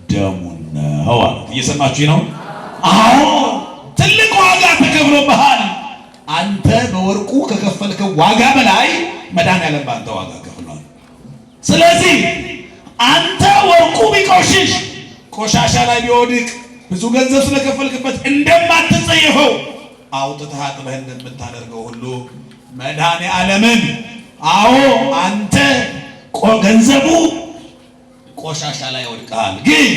ደሙን ነው አሉት። እየሰማችሁ ነው? አዎ ትልቅ ዋጋ ተከፍሎብሃል። አንተ በወርቁ ከከፈልከው ዋጋ በላይ መድኃኔዓለም በአንተ ዋጋ ከፍሏል። ስለዚህ አንተ ወርቁ ቢቆሽሽ ቆሻሻ ላይ ቢወድቅ ብዙ ገንዘብ ስለከፈልክበት እንደማትጸየፈው አውጥተህ አጥበህ እንደምታደርገው ሁሉ መድኃኔዓለምን አንተ ገንዘቡ ቆሻሻ ላይ ወድቀሃል፣ ግን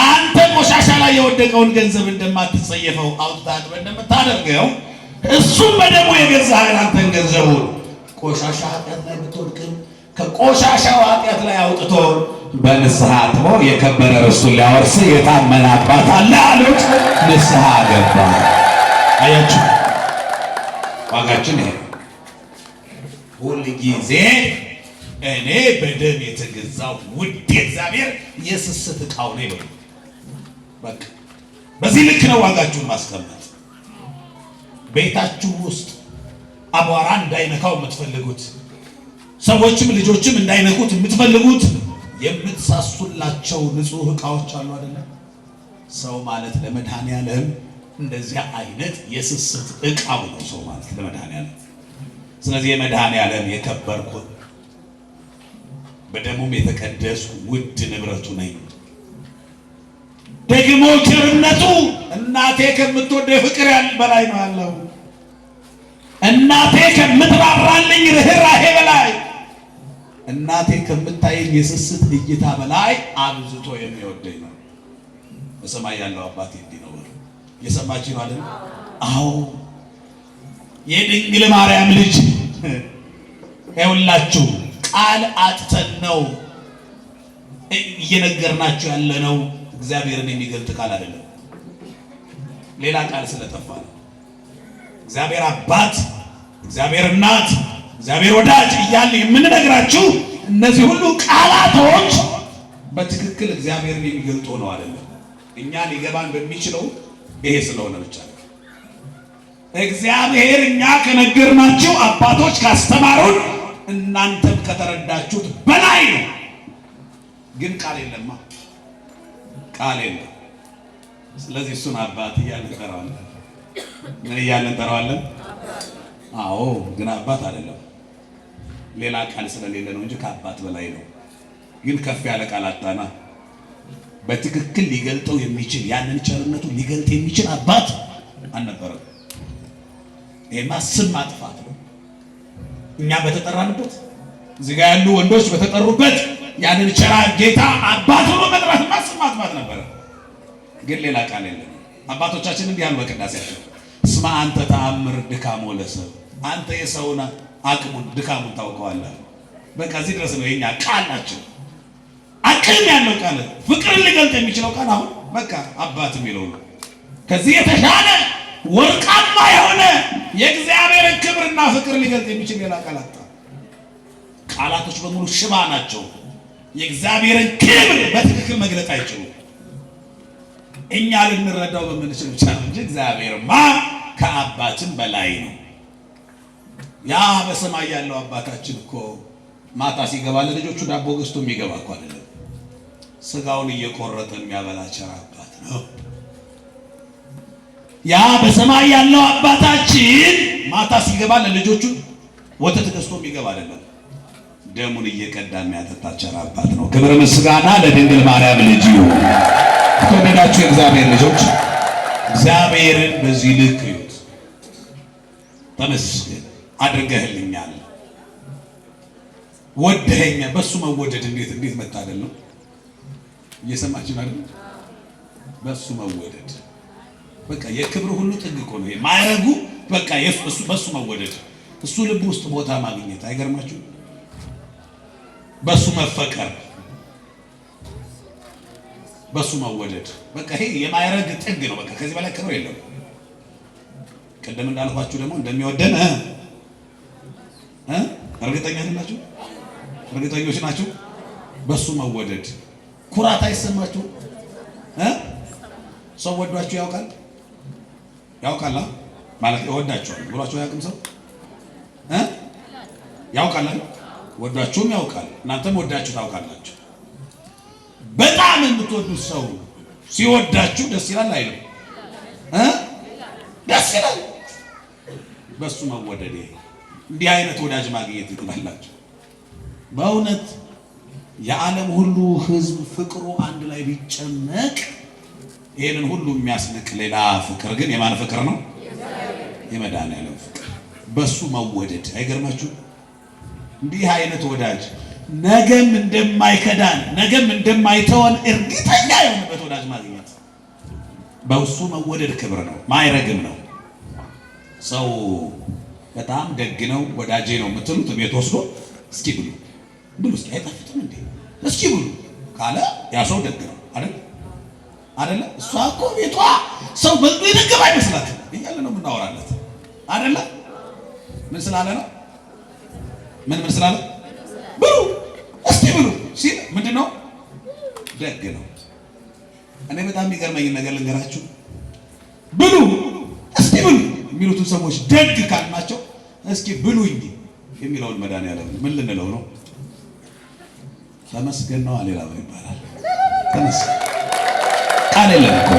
አንተ ቆሻሻ ላይ የወደቀውን ገንዘብ እንደማትጸየፈው አውጥተህ አጥበህ እንደምታደርገው እሱም በደሙ የገዛህን አንተን ገንዘቡን ቆሻሻ ኃጢአት ላይ ብትወድቅም ከቆሻሻው ኃጢአት ላይ አውጥቶ በንስሐ አጥቦ የከበረ ርስቱን ሊያወርስ የታመነ አባት አለ አሉት። ንስሐ ገባ። አያችሁ ዋጋችን ይሄ ሁል ጊዜ እኔ በደም የተገዛው ውድ እግዚአብሔር የስስት ዕቃው ነው ይበሉ። በቃ በዚህ ልክ ነው ዋጋችሁን ማስቀመጥ። ቤታችሁ ውስጥ አቧራ እንዳይነካው የምትፈልጉት፣ ሰዎችም ልጆችም እንዳይነኩት የምትፈልጉት የምትሳሱላቸው ንጹህ ዕቃዎች አሉ አይደለ? ሰው ማለት ለመድኃኔዓለም እንደዚያ አይነት የስስት ዕቃው ነው ሰው ማለት ለመድኃኔዓለም። ስለዚህ የመድኃኔዓለም የከበርኩ በደሙም የተቀደስኩ ውድ ንብረቱ ነኝ። ደግሞ ቸርነቱ እናቴ ከምትወደው ፍቅር በላይ ነው ያለው። እናቴ ከምትራራልኝ ርኅራኄ በላይ፣ እናቴ ከምታየኝ የስስት እይታ በላይ አብዝቶ የሚወደኝ ነው። በሰማይ ያለው አባቴ እንዲህ ነው። እየሰማችሁ ነው አይደል? አዎ የድንግል ማርያም ልጅ ይኸውላችሁ ቃል አጥተን ነው እየነገርናችሁ ያለነው። እግዚአብሔርን የሚገልጥ ቃል አይደለም፣ ሌላ ቃል ስለጠፋ ነው። እግዚአብሔር አባት፣ እግዚአብሔር እናት፣ እግዚአብሔር ወዳጅ እያልን የምንነግራችሁ እነዚህ ሁሉ ቃላቶች በትክክል እግዚአብሔርን የሚገልጡ ነው አይደለም። እኛ ሊገባን በሚችለው ይሄ ስለሆነ ብቻ ነው። እግዚአብሔር እኛ ከነገርናችሁ አባቶች ካስተማሩን እናንተም ከተረዳችሁት በላይ ነው። ግን ቃል የለማ፣ ቃል የለም። ስለዚህ እሱን አባት እያልን እንጠራዋለን። ምን እያልን እንጠራዋለን? አዎ ግን አባት አይደለም፣ ሌላ ቃል ስለሌለ ነው እንጂ ከአባት በላይ ነው። ግን ከፍ ያለ ቃል አጣና በትክክል ሊገልጠው የሚችል ያንን ቸርነቱ ሊገልጥ የሚችል አባት አልነበረም። ይሄማ ስም ማጥፋት ነው። እኛ በተጠራንበት እዚህ ጋር ያሉ ወንዶች በተጠሩበት ያንን ቸራ ጌታ አባት ሆኖ መጥራት ስም ማጥፋት ነበረ። ግን ሌላ ቃል የለም። አባቶቻችን እንዲህ ያሉ በቅዳሴያቸው እስመ አንተ ተአምር ድካሞ ለሰብ፣ አንተ የሰውን አቅሙን ድካሙን ታውቀዋለህ። በቃ እዚህ ድረስ ነው የኛ ቃል ናቸው። አቅም ያለው ቃል ፍቅርን ሊገልጥ የሚችለው ቃል አሁን በቃ አባት የሚለው ነው። ከዚህ የተሻለ ወርቃማ የሆነ የእግዚአብሔርን ክብርና ፍቅር ሊገልጥ የሚችል ሌላ ቃል አጣ። ቃላቶች በሙሉ ሽባ ናቸው። የእግዚአብሔርን ክብር በትክክል መግለጥ አይችሉም። እኛ ልንረዳው በምንችል ብቻ ነው እንጂ እግዚአብሔርማ ከአባትም በላይ ነው። ያ በሰማይ ያለው አባታችን እኮ ማታ ሲገባ ለልጆቹ ዳቦ ገዝቶ የሚገባ እኮ አይደለም። ስጋውን እየቆረጠ የሚያበላ ቸር አባት ነው። ያ በሰማይ ያለው አባታችን ማታ ሲገባ ለልጆቹ ወተት ገዝቶ የሚገባ አይደለም። ደሙን እየቀዳ የሚያጠጣ ቸር አባት ነው። ክብር ምስጋና ለድንግል ማርያም ልጅ ይሁን። የተወደዳችሁ የእግዚአብሔር ልጆች እግዚአብሔርን በዚህ ልክ እዩት። ተመስገን አድርገህልኛል፣ ወደኸኛ። በሱ መወደድ እንዴት መታደል ነው! እየሰማችሁ አይደል? በሱ መወደድ በቃ የክብር ሁሉ ጥግ እኮ ነው። ማዕረጉ በቃ በሱ መወደድ፣ እሱ ልብ ውስጥ ቦታ ማግኘት። አይገርማችሁ? በሱ መፈቀር፣ በሱ መወደድ በቃ ይሄ የማዕረግ ጥግ ነው። በቃ ከዚህ በላይ ክብር የለም። ቀደም እንዳልኳችሁ ደግሞ እንደሚወደን እርግጠኛ ናችሁ? እርግጠኞች ናችሁ? በሱ መወደድ ኩራት አይሰማችሁ? ሰው ወዷችሁ ያውቃል? ያውቃል ማለት ይወዳችኋል ብሏችሁ ያውቅም? ሰው ያውቃል አይደል? ወዷችሁም ያውቃል፣ እናንተም ወዳችሁ ታውቃላችሁ። በጣም የምትወዱት ሰው ሲወዳችሁ ደስ ይላል አይልም? ደስ ይላል። በሱ መወደድ እንዲህ አይነት ወዳጅ ማግኘት ይጥላላችሁ። በእውነት የዓለም ሁሉ ሕዝብ ፍቅሩ አንድ ላይ ቢጨመቅ ይሄንን ሁሉ የሚያስንቅ ሌላ ፍቅር ግን የማን ፍቅር ነው? የመድኃኔዓለም ፍቅር። በሱ መወደድ አይገርማችሁ? እንዲህ አይነት ወዳጅ ነገም እንደማይከዳን ነገም እንደማይተወን እርግጠኛ የሆነበት ወዳጅ ማግኘት በሱ መወደድ ክብር ነው፣ ማዕረግም ነው። ሰው በጣም ደግ ነው ወዳጄ ነው የምትሉት ቤት ወስዶ እስኪ ብሉ ብሉ እስኪ አይጣፍጥም እንዴ እስኪ ብሉ ካለ ያ ሰው ደግ ነው አይደለ? እሷ እኮ ቤቷ ሰው በልቶ ይደገም አይመስላትም እያለ ነው የምናወራለት አይደለ? ምን ስላለ ነው? ምን ስላለ ብሉ እስኪ ብሉ ሲል ምንድነው? ደግ ነው። እኔ በጣም የሚገርመኝ ነገር ልንገራችሁ። ብሉ እስኪ ብሉ የሚሉትን ሰዎች ደግ ካልናቸው እስኪ ብሉኝ የሚለውን መድኃኒዓለም ምን ልንለው ነው? ተመስገን ነው። ሌላ ምን ይባላል? ተመስገን ቃል የለም እኮ።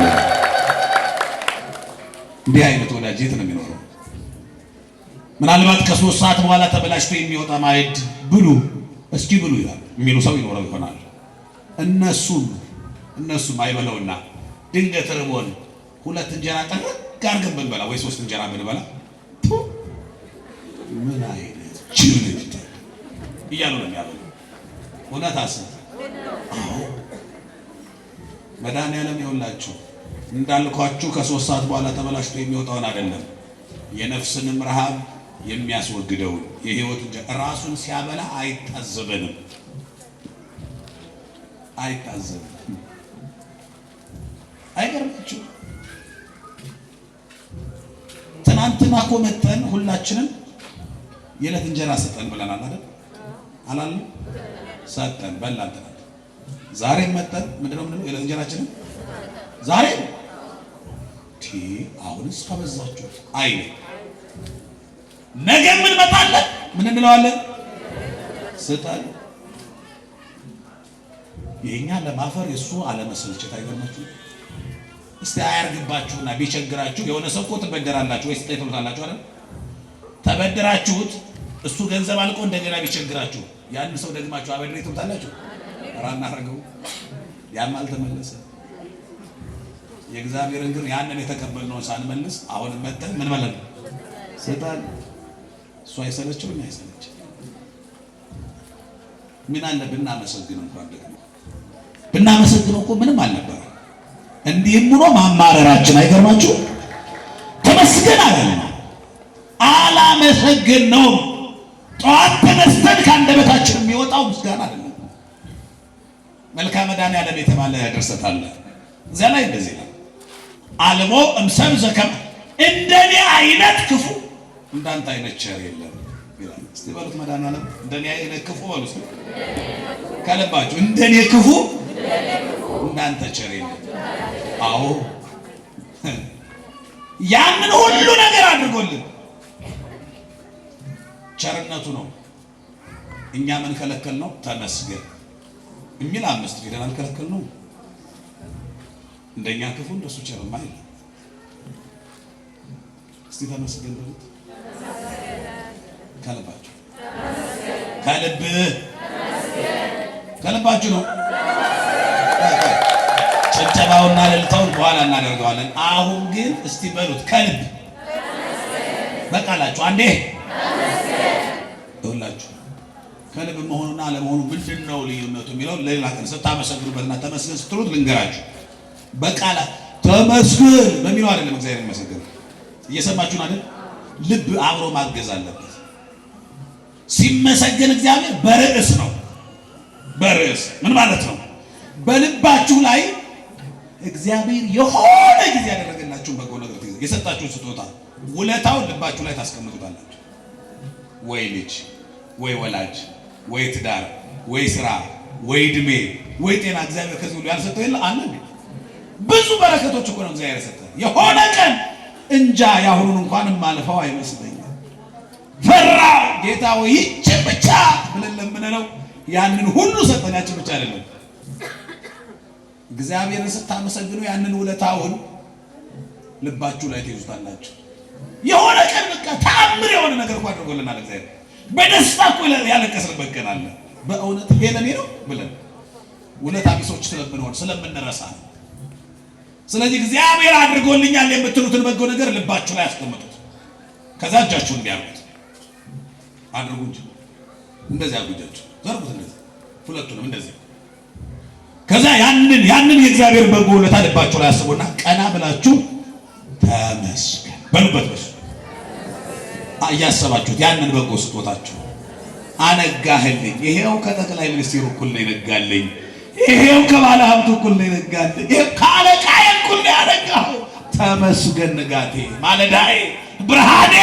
እንዲህ አይነት ወዳጅ የት ነው የሚኖረው? ምናልባት ከ3 ሰዓት በኋላ ተበላሽቶ የሚወጣ ማዕድ ብሉ እስኪ ብሉ ይላል የሚሉ ሰው ይኖረው ይሆናል። እነሱም አይበለውና ድንገት ርቦን 2 እንጀራ ጠረቅ አድርገን ብንበላ ወይ 3 እንጀራ ብንበላ ምን አይነት ጅል እያሉ ነው የሚያበሉ። እውነት አስብ። መድኃኒዓለም ይኸውላችሁ እንዳልኳችሁ ከ3 ሰዓት በኋላ ተበላሽቶ የሚወጣውን አይደለም የነፍስንም ረሃብ የሚያስወግደውን የህይወት እንጀራ ራሱን ሲያበላ አይታዘበንም። አይገርማችሁ? ትናንትና እኮ መተን ሁላችንም የዕለት እንጀራ ሰጠን ብለናል አይደል? አላለም? ሰጠን በላን ትናንት። ዛሬም መተን ምንድነው የዕለት እንጀራችንን ዛሬ አሁንስ ከበዛችሁ አይኔ ነገ ምን መጣለን? ምን እንለዋለን? ስጠን። የኛ ለማፈር የሱ አለመሰልቸት አይገርማችሁ? እስቲ አያርግባችሁና ቢቸግራችሁ የሆነ ሰው እኮ ትበደራላችሁ ወይ ስጠኝ ትሉታላችሁ አይደል? ተበደራችሁት እሱ ገንዘብ አልቆ እንደገና ቢቸግራችሁ ያን ሰው ደግማችሁ አበድሬ ትሉታላችሁ? ራና አረገው ያም አልተመለሰ። የእግዚአብሔርን ግን ያንን የተቀበልነውን ሳንመልስ አሁን መተን ምን ማለት ነው? ስጠን። እሱ አይሰለችም እና አይሰለችም። ምን አለ ብናመሰግነው እንኳን ደግሞ ብናመሰግነው እኮ ምንም አልነበረ። እንዲህም ሆኖ ማማረራችን አይገርማችሁ? ተመስገን አለን አላመሰግነውም። ጠዋት ተነስተን ከአንደበታችን የሚወጣው ምስጋና አይደለም። መልክአ መድኃኒዓለም የተባለ ድርሰት አለ። እዚያ ላይ እንደዚህ ነው። አልቦ እምሰብ ዘከመ እንደኔ አይነት ክፉ እንዳንተ አይነት ቸር የለም ይላል። እስቲ በሉት መድኃኒዓለም እንደኔ አይነት ክፉ በሉ እስቲ ከልባችሁ። እንደኔ ክፉ እንዳንተ ቸር የለም። አዎ ያንን ሁሉ ነገር አድርጎልን ቸርነቱ ነው። እኛ ምን ከለከል ነው? ተመስገን የሚል 5 ፊደል አልከለከል ነው። እንደኛ ክፉ እንደሱ ቸርማ አይደለም። እስቲ ተመስገን በሉት ከልባችሁ። ከልባችሁ ነው። ጭብጨባውና እልልታውን በኋላ እናደርገዋለን። አሁን ግን እስቲ በሉት ከልብ በቃላችሁ አንዴ ይኸውላችሁ። ከልብ መሆኑና አለመሆኑ ምንድነው ልዩነቱ የሚለው ለሌላ ቀን ስታመሰግኑበትና ተመስገን ስትሉት ልንገራችሁ። በቃላት ተመስገን በሚለው አይደለም እግዚአብሔር ይመስገን። እየሰማችሁን አይደል? ልብ አብሮ ማገዝ አለበት። ሲመሰገን እግዚአብሔር በርዕስ ነው። በርዕስ ምን ማለት ነው? በልባችሁ ላይ እግዚአብሔር የሆነ ጊዜ ያደረገላችሁን በጎ ነገር የሰጣችሁን ስጦታ ውለታውን ልባችሁ ላይ ታስቀምጡታላችሁ። ወይ ልጅ፣ ወይ ወላጅ፣ ወይ ትዳር፣ ወይ ስራ፣ ወይ እድሜ፣ ወይ ጤና እግዚአብሔር ከዚህ ሁሉ ያልሰጠው የለ አለ። ብዙ በረከቶች እኮ ነው እግዚአብሔር የሰጠው። የሆነ ቀን እንጃ ያሁኑን እንኳን ማለፈው አይመስለኝም ፈራ ጌታ ወይ ይህች ብቻ ብለን ለምንለው ያንን ሁሉ ሰጠን። ያችን ብቻ አይደለም እግዚአብሔርን ስታመሰግኑ ያንን ውለታውን ልባችሁ ላይ ትይዙታላችሁ። የሆነ ቀን በቃ ተአምር የሆነ ነገር እኮ አድርጎልናል እግዚአብሔር። በደስታ እኮ ያለቀስንበት ቀን አለ። በእውነት ይሄ ለኔ ነው ብለን ውለታ ቢሶች ስለምንሆን ስለምንረሳ ነው። ስለዚህ እግዚአብሔር አድርጎልኛል የምትሉትን በጎ ነገር ልባችሁ ላይ አስቀምጡት። ከዛ እጃችሁን ቢያርጉት አድርጉ እንጂ እንደዚህ አድርጉጃችሁ ዘርጉት፣ እንደዚህ ሁለቱንም እንደዚህ። ከዛ ያንን የእግዚአብሔር በጎ ውለታ ልባችሁ ላይ አስቡና ቀና ብላችሁ ተመስገን በሉበት። በሱ እያሰባችሁት ያንን በጎ ስጦታችሁ አነጋህልኝ። ይሄው ከጠቅላይ ሚኒስትሩ እኩል ነው ይነጋልኝ። ይሄው ከባለ ሀብቱ እኩል ነው ይነጋልኝ። ይሄው ከአለቃዬ እኩል ነው ያነጋኸው። ተመስገን ንጋቴ፣ ማለዳዬ፣ ብርሃኔ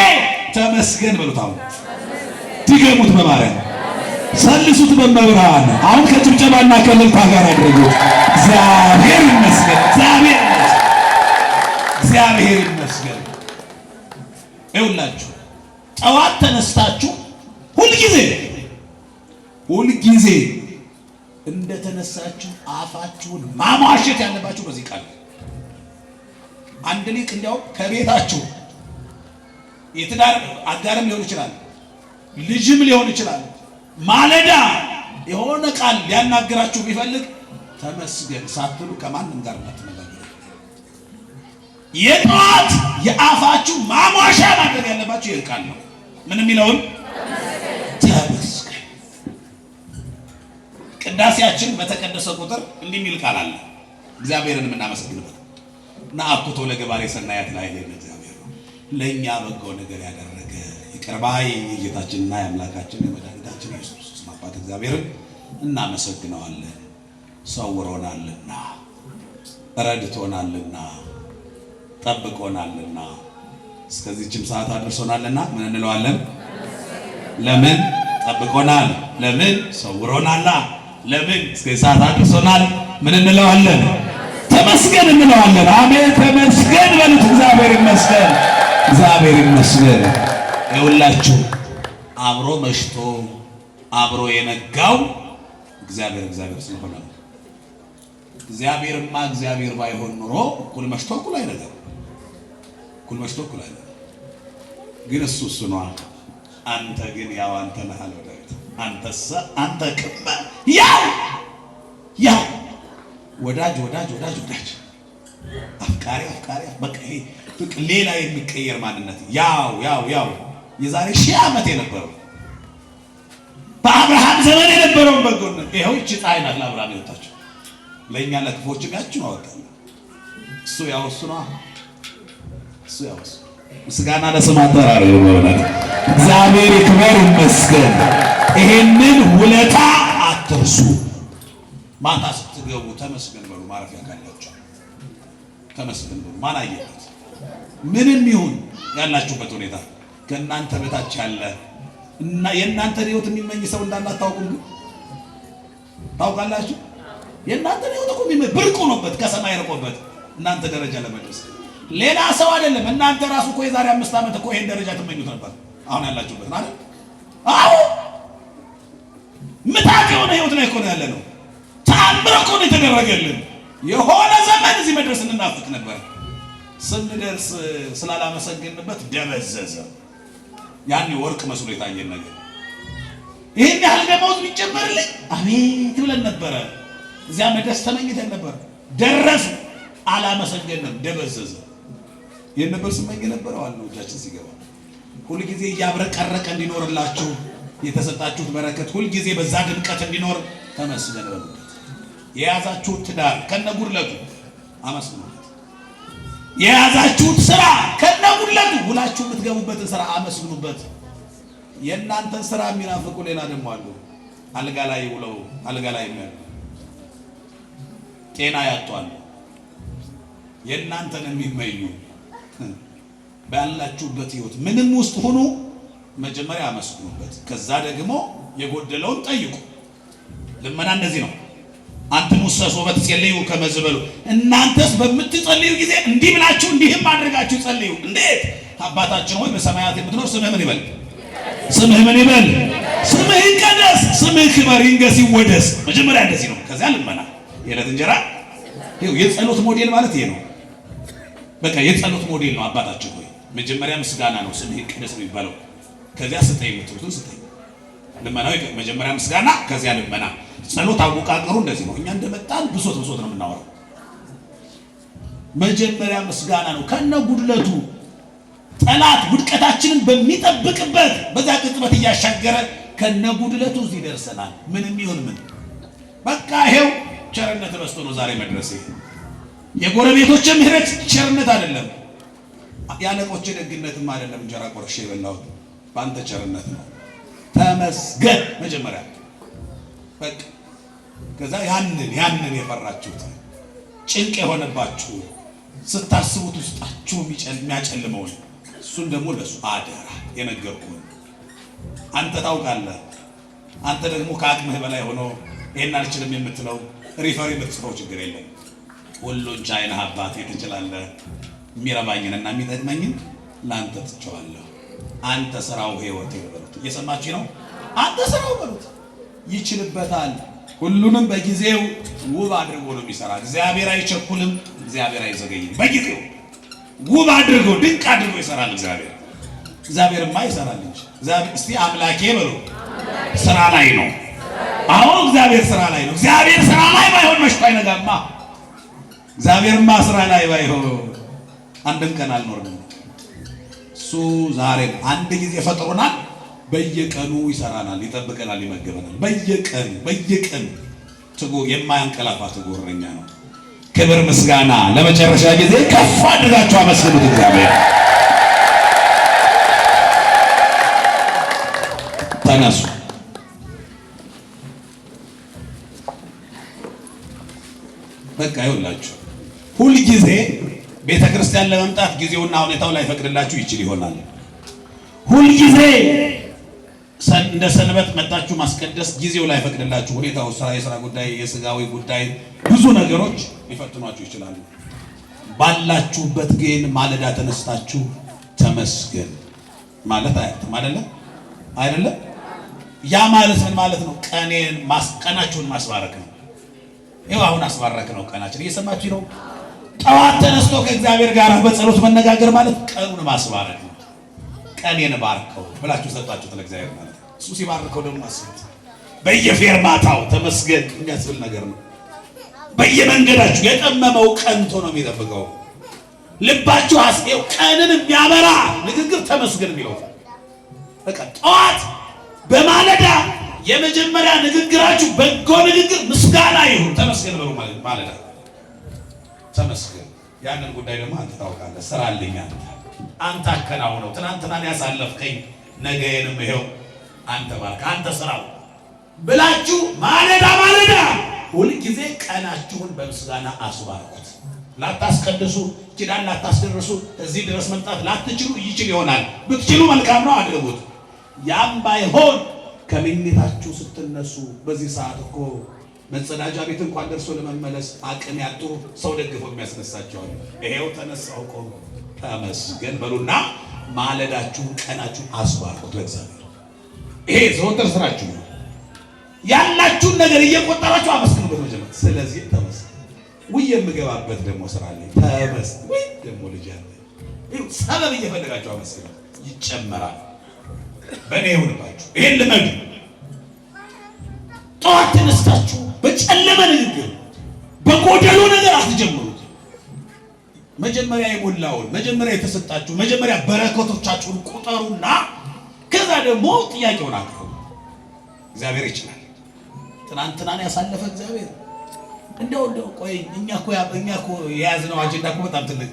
ተመስገን በሉት። አሁን ድገሙት በማርያም ሰልሱት በመብርሃን። አሁን ከጭብጨባና ከእልልታ ጋር አድርጉት። እግዚአብሔር ይመስገን፣ እግዚአብሔር ይመስገን፣ እግዚአብሔር ይመስገን። ይኸውላችሁ ጠዋት ተነስታችሁ ሁልጊዜ እንደተነሳችሁ አፋችሁን ማሟሸት ያለባችሁ በዚህ ቃል። አንድ ሊቅ እንዲያውም ከቤታችሁ የትዳር አጋርም ሊሆን ይችላል፣ ልጅም ሊሆን ይችላል፣ ማለዳ የሆነ ቃል ሊያናግራችሁ ቢፈልግ ተመስገን ሳትሉ ከማንም ጋር እንዳትነጋገሩ። የጠዋት የአፋችሁ ማሟሻ ማድረግ ያለባችሁ ይህ ቃል ነው። ምን የሚለውን ተመስገን። ቅዳሴያችን በተቀደሰ ቁጥር እንዲህ የሚል ቃል አለ፣ እግዚአብሔርን የምናመሰግንበት እና አኩቶ ለገባሬ ሰናያት ላይ እግዚአብሔር ነው ለእኛ በጎ ነገር ያደረገ ይቅር ባይ የጌታችንና የአምላካችን የመድኃኒታችን ኢየሱስ ክርስቶስ አባት እግዚአብሔርን እናመሰግነዋለን። ሰውሮናልና፣ ረድቶናልና፣ ጠብቆናልና፣ እስከዚህችም ሰዓት አድርሶናልና ምን እንለዋለን? ለምን ጠብቆናል? ለምን ሰውሮናል? ለምን እስከዚህ ሰዓት አድርሶናል? ምን እንለዋለን? ተመስገን እንለዋለን። አሜን፣ ተመስገን በሉት። እግዚአብሔር ይመስገን፣ እግዚአብሔር ይመስገን። ይኸውላችሁ አብሮ መሽቶ አብሮ የነጋው እግዚአብሔር ስለሆነ ነው። እግዚአብሔርማ እግዚአብሔር ባይሆን ኑሮ እኩል መሽቶ እኩል አይነጋም፣ እኩል መሽቶ እኩል አይነጋም። ግን እሱ ነው። አንተ ግን ያው አንተ ነህ አለ ዳዊት። አንተ ክመ ያው ወዳጅ አፍቃሪ በቃ ይሄ ፍቅር ሌላ የሚቀየር ማንነት ያው የዛሬ 1000 ዓመት የነበረው በአብርሃም ዘመን የነበረውን በጎነት ይኸው እቺ ፀሐይ ናት ለአብርሃም የወጣችው ለእኛ ለክፎች ጋችን አወጣን። እሱ ነው። ምስጋና ለስም አጠራር ይሆናል። እግዚአብሔር ይክበር ይመስገን። ይሄንን ውለታ አትርሱ። ማታ ስትገቡ ተመስገን በሉ። ማረፊያ ካላችሁ ተመስገን በሉ። ማን አየበት? ምንም ይሁን ያላችሁበት ሁኔታ ከእናንተ በታች ያለ እና የእናንተን ሕይወት የሚመኝ ሰው እንዳለ አታውቁም? ግን ታውቃላችሁ? የእናንተን ሕይወት እኮ የሚመኝ ብርቅ ሆኖበት ከሰማይ ርቆበት እናንተ ደረጃ ለመድረስ ሌላ ሰው አይደለም። እናንተ ራሱ እኮ የዛሬ 5 ዓመት እኮ ይሄን ደረጃ ትመኙት ነበር። አሁን ያላችሁበት አይደል? አዎ ምታቅ የሆነ ሕይወት ላይ እኮ ነው ያለ ነው። ተአምር እኮ ነው የተደረገልን። የሆነ ዘመን እዚህ መድረስ እንናፍቅ ነበር። ስንደርስ ስላላመሰገንበት ደበዘዘ። ያን ወርቅ መስሎ የታየን ነገር ይሄን ያህል ደመወዝ ቢጨመርልኝ አቤት ብለን ነበረ። እዚያ መድረስ ተመኝተን ነበር። ደረስ አላመሰገንም፣ ደበዘዘ። ይሄን ነበር ስመኝ የነበረው አለ እጃችን ሲገባ። ሁሉ ጊዜ እያብረቀረቀ እንዲኖርላችሁ የተሰጣችሁት በረከት ሁሉ ጊዜ በዛ ድምቀት እንዲኖር ተመስገን በሉት። የያዛችሁት ትዳር ከነጉድለቱ አመስግኑበት። የያዛችሁት ስራ ከነጉድለቱ ሁላችሁ የምትገቡበትን ስራ አመስግኑበት። የእናንተን ስራ የሚናፍቁ ሌላ ደግሞ አሉ። አልጋ ላይ ውለው አልጋ ላይ የሚያሉ ጤና ያጧሉ። የእናንተን የሚመኙ ባላችሁበት ህይወት ምንም ውስጥ ሆኖ መጀመሪያ አመስግኑበት። ከዛ ደግሞ የጎደለውን ጠይቁ። ልመና እንደዚህ ነው። አንተም ወሰሶ በተጸለዩ ከመዝበሉ እናንተስ በምትጸልዩ ጊዜ እንዲህ ብላችሁ እንዲህም አድርጋችሁ ጸልዩ። እንዴት? አባታችን ሆይ በሰማያት የምትኖር ስምህ ምን ይበል? ስምህ ምን ይበል? ስምህ ይቀደስ፣ ስምህ ክበር፣ ይንገስ፣ ይወደስ። መጀመሪያ እንደዚህ ነው። ከዚያ ልመና፣ የዕለት እንጀራ። ይኸው የጸሎት ሞዴል ማለት ይሄ ነው። በቃ የጸሎት ሞዴል ነው። አባታችን ሆይ መጀመሪያ ምስጋና ነው፣ ስምህ ይቀደስ ነው የሚባለው። ከዚያ ስጠኝ የምትሉትን ስጠኝ። ልመናው መጀመሪያ ምስጋና፣ ከዚያ ልመና። ጸሎት አወቃቀሩ እንደዚህ ነው። እኛ እንደመጣን ብሶት ነው የምናወራው። መጀመሪያ ምስጋና ነው። ከነ ጉድለቱ ጠላት ውድቀታችንን በሚጠብቅበት በዛ ቅጽበት እያሻገረ ከነ ጉድለቱ እዚህ ደርሰናል። ምንም ይሁን ምን በቃ ይሄው ቸርነት በስቶ ነው ዛሬ መድረስ። የጎረቤቶች ምህረት ቸርነት አይደለም፣ ያለቆች ደግነትም አይደለም። እንጀራ ቆርሼ የበላሁት በአንተ ቸርነት ነው። ተመስገን መጀመሪያ በቃ። ከዛ ያንን የፈራችሁት ጭንቅ የሆነባችሁ ስታስቡት ውስጣችሁ የሚያጨልመውን እሱን ደግሞ ለሱ አደራ የነገርኩህን አንተ ታውቃለህ። አንተ ደግሞ ከአቅምህ በላይ ሆኖ ይሄን አልችልም የምትለው ሪፈር የምትጽፈው ችግር የለም። ሁሉን ቻይ ነህ አባቴ ትችላለህ። የሚረባኝንና የሚጠቅመኝን ለአንተ ትቼዋለሁ። አንተ ስራው ህይወቴ በሉት። እየሰማችሁ ነው? አንተ ስራው በሉት። ይችልበታል። ሁሉንም በጊዜው ውብ አድርጎ ነው የሚሰራ። እግዚአብሔር አይቸኩልም፣ እግዚአብሔር አይዘገይም። በጊዜው ውብ አድርጎ ድንቅ አድርጎ ይሰራል እግዚአብሔር። እግዚአብሔርማ ይሰራል እንጂ እግዚአብሔር እስቲ አምላኬ በሉ ስራ ላይ ነው። አዎ እግዚአብሔር ስራ ላይ ነው። እግዚአብሔር ስራ ላይ ባይሆን መሽቶ አይነጋማ። እግዚአብሔርማ ስራ ላይ ባይሆን አንድም ቀን አልኖርም። እሱ ዛሬም አንድ ጊዜ ፈጥሮናል። በየቀኑ ይሰራናል፣ ይጠብቀናል፣ ይመገበናል። በየቀን ትጉ የማያንቀላፋ ትጉ እረኛ ነው። ክብር ምስጋና ለመጨረሻ ጊዜ ከፍ አድርጋችሁ አመስግኑት እግዚአብሔር። ተነሱ። በቃ ይኸውላችሁ ሁል ጊዜ ቤተ ክርስቲያን ለመምጣት ጊዜውና ሁኔታው ላይ ፈቅድላችሁ ይችል ይሆናል። ሁል ጊዜ እንደ ሰንበት መጣችሁ ማስቀደስ ጊዜው ላይ ፈቅድላችሁ ሁኔታው፣ የሥራ ጉዳይ፣ የሥጋዊ ጉዳይ፣ ብዙ ነገሮች ሊፈትኗችሁ ይችላሉ። ባላችሁበት ግን ማለዳ ተነስታችሁ ተመስገን ማለት አይደለም። ያ ማለት ምን ማለት ነው? ቀናችሁን ማስባረክ ነው። ይኸው አሁን አስባረክ ነው ቀናችን። እየሰማችሁ ነው? ጠዋት ተነስቶ ከእግዚአብሔር ጋር በጸሎት መነጋገር ማለት ቀኑን ማስባረክ ነው። ቀኔን ባርከው ብላችሁ ሰጣችሁት ለእግዚአብሔር ማለት ነው። እሱ ሲባርከው ደግሞ አስቡት። በየፌርማታው ተመስገን የሚያስብል ነገር ነው። በየመንገዳችሁ የጠመመው ቀንቶ ነው የሚጠብቀው። ልባችሁ አስቄው ቀንን የሚያበራ ንግግር ተመስገን የሚለው በቃ ጠዋት በማለዳ የመጀመሪያ ንግግራችሁ በጎ ንግግር ምስጋና ይሁን። ተመስገን በሉ ማለዳ ተመስገን። ያንን ጉዳይ ደግሞ አንተ ታውቃለህ። ስራ አለኝ አንተ አከናውነው። ትናንትናን ያሳለፍከኝ ነገዬንም ይሄው አንተ ባርክ፣ አንተ ስራው ብላችሁ ማለዳ ሁል ጊዜ ቀናችሁን በምስጋና አስባርኩት። ላታስቀድሱ ኪዳን ላታስደርሱ እዚህ ድረስ መምጣት ላትችሉ ይችል ይሆናል። ብትችሉ መልካም ነው አድርጉት። ያም ባይሆን ከመኝታችሁ ስትነሱ በዚህ ሰዓት እኮ መጸዳጃ ቤት እንኳን ደርሶ ለመመለስ አቅም ያጡ ሰው ደግፎ የሚያስነሳቸዋል። ይሄው ተነሳው ቆም ተመስገን በሉና ማለዳችሁን ቀናችሁን አስባርኩት ለእግዚአብሔር። ይሄ ዘወትር ስራችሁ ነው። ያላችሁን ነገር እየቆጠራችሁ አመስግኑበት መጀመሪያ። ስለዚህ ተመስገን። ውይ የምገባበት ደግሞ ስራ አለኝ ተመስገን። ወይ ደግሞ ልጅ አለ። ይሄ ሰበብ እየፈለጋችሁ አመስግኑ፣ ይጨመራል። በእኔ ይሁንባችሁ። ይሄን ልመዱ። ጠዋት ተነስታችሁ በጨለመ ንግግር በጎደሎ ነገር አትጀምሩት። መጀመሪያ የሞላውን መጀመሪያ የተሰጣችሁ መጀመሪያ በረከቶቻችሁን ቁጠሩና ከዛ ደግሞ ጥያቄውን አቅርቡ። እግዚአብሔር ይችላል። ትናንትናን ያሳለፈ እግዚአብሔር እንደው ቆይ እኛ እኮ የያዝነው አጀንዳ እኮ በጣም ትልቅ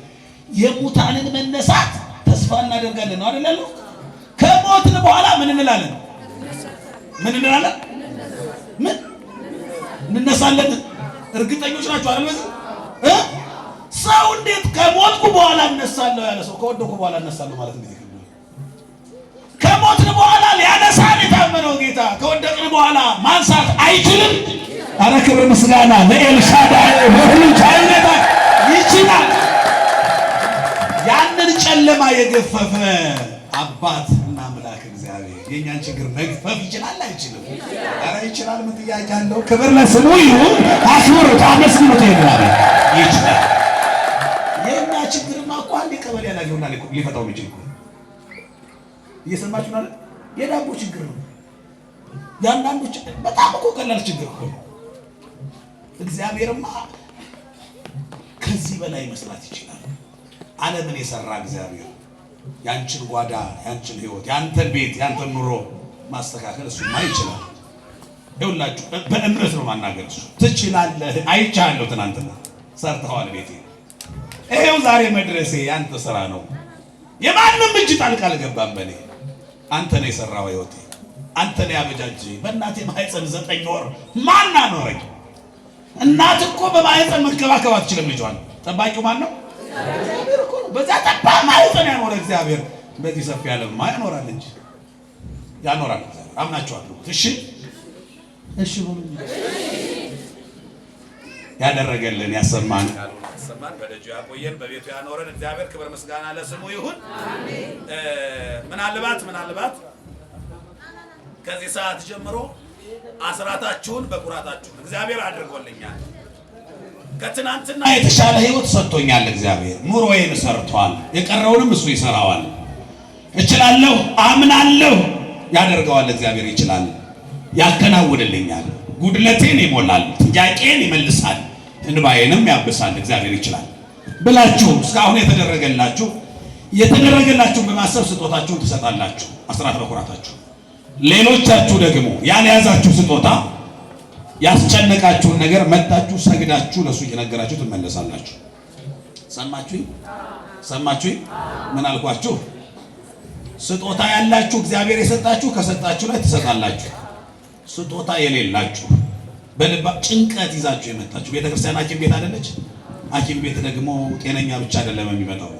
የሙታንን መነሳት ተስፋ እናደርጋለን ነው አይደል? ከሞትን በኋላ ምን እንላለን? ምን እንነሳለን? እርግጠኞች ናቸው አይደል? ሰው እንዴት ከሞትኩ በኋላ እነሳለሁ ያለ ሰው ከወደኩ በኋላ እነሳለሁ ማለት ነው? ከሞትን በኋላ ሊያነሳን የታመነው ጌታ ከወደቅን በኋላ ማንሳት አይችልም? አረ ክብር ምስጋና ለኤልሻዳይ ለሁሉ ቻይነታ ይችላል። ያንን ጨለማ የገፈፈ አባት እና አምላክ እግዚአብሔር የኛን ችግር መግፈፍ ይችላል አይችልም? አረ ይችላል። ምን ጥያቄ አለው? ክብር ለስሙ ይሁን። አክብሩት፣ አመስግኑት። ይችላል። የኛ ችግርማ እኮ አንድ ቀበሌ ያላየውና ሊፈታው የሚችል እኮ እየሰማችሁ ማለት የዳቦ ችግር ነው። ያንዳንዱ በጣም እኮ ቀላል ችግር እኮ እግዚአብሔርማ ከዚህ በላይ መስራት ይችላል። ዓለምን የሰራ እግዚአብሔር ያንቺን ጓዳ፣ ያንቺን ህይወት፣ ያንተን ቤት፣ ያንተን ኑሮ ማስተካከል እሱማ ይችላል። ይኸውላችሁ በእምነት ነው ማናገር። እሱ ትችላለህ። አይቻለሁ። ትናንትና ሰርተዋል ቤቴ። ይሄው ዛሬ መድረሴ ያንተ ስራ ነው። የማንም እጅ ጣልቃ አልገባም በኔ። አንተ ነው የሰራው ህይወቴ። አንተን ያበጃጅ በእናቴ ማህፀን 9 ወር ማን አኖረኝ? እናት እኮ በማህፀን መንከባከብ አትችልም ልጇን። ጠባቂው ማን ነው? እግዚአብሔር እኮ ነው። በዛ ጠባ ማህፀን ያኖረ እግዚአብሔር በዚህ ሰፊ ዓለም ያኖራል እንጂ ያኖራል። አምናችኋለሁ? እሺ እሺ ሁሉ ያደረገልን ያሰማን በደጁ ያቆየን በቤቱ ያኖረን እግዚአብሔር ክብር ምስጋና ለስሙ ይሁን። ምናልባት ከዚህ ሰዓት ጀምሮ አስራታችሁን በኩራታችሁን እግዚአብሔር አድርጎልኛል። ከትናንትና የተሻለ ህይወት ሰጥቶኛል እግዚአብሔር። ኑሮዬን ሰርቷል፣ የቀረውንም እሱ ይሰራዋል። እችላለሁ፣ አምናለሁ፣ ያደርገዋል። እግዚአብሔር ይችላል፣ ያከናውንልኛል፣ ጉድለቴን ይሞላል፣ ጥያቄን ይመልሳል፣ እንባዬንም ያብሳል። እግዚአብሔር ይችላል ብላችሁ እስካሁን የተደረገላችሁን በማሰብ ስጦታችሁን ትሰጣላችሁ፣ አስራት በኩራታችሁ። ሌሎቻችሁ ደግሞ ያልያዛችሁ ስጦታ ያስጨነቃችሁን ነገር መጣችሁ ሰግዳችሁ ለሱ እየነገራችሁ ትመለሳላችሁ። ሰማችሁ? ምን አልኳችሁ? ስጦታ ያላችሁ እግዚአብሔር የሰጣችሁ ከሰጣችሁ ላይ ትሰጣላችሁ። ስጦታ የሌላችሁ በልባ ጭንቀት ይዛችሁ የመጣችሁ ቤተክርስቲያን ሐኪም ቤት አይደለች? ሐኪም ቤት ደግሞ ጤነኛ ብቻ አይደለም የሚመጣው።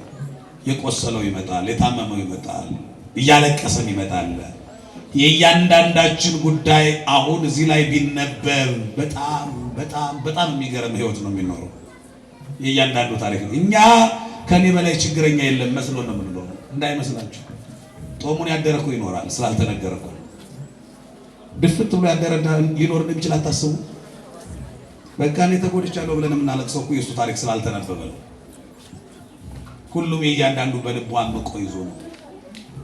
የቆሰለው ይመጣል፣ የታመመው ይመጣል፣ እያለቀሰም ይመጣል። የእያንዳንዳችን ጉዳይ አሁን እዚህ ላይ ቢነበብ በጣም የሚገርም ህይወት ነው የሚኖረው። የእያንዳንዱ ታሪክ ነው። እኛ ከኔ በላይ ችግረኛ የለም መስሎ ነው የምንኖረው። እንዳይመስላችሁ ጦሙን ያደረኩ ይኖራል ስላልተነገረኩ። ድፍት ብሎ ያደረ ሊኖር እንደሚችል አታስቡ። በቃ እኔ ተጎድቻለሁ ብለን የምናለቅሰው እኮ የእሱ ታሪክ ስላልተነበበ ነው። ሁሉም የእያንዳንዱ በልቡ አምቆ ይዞ ነው።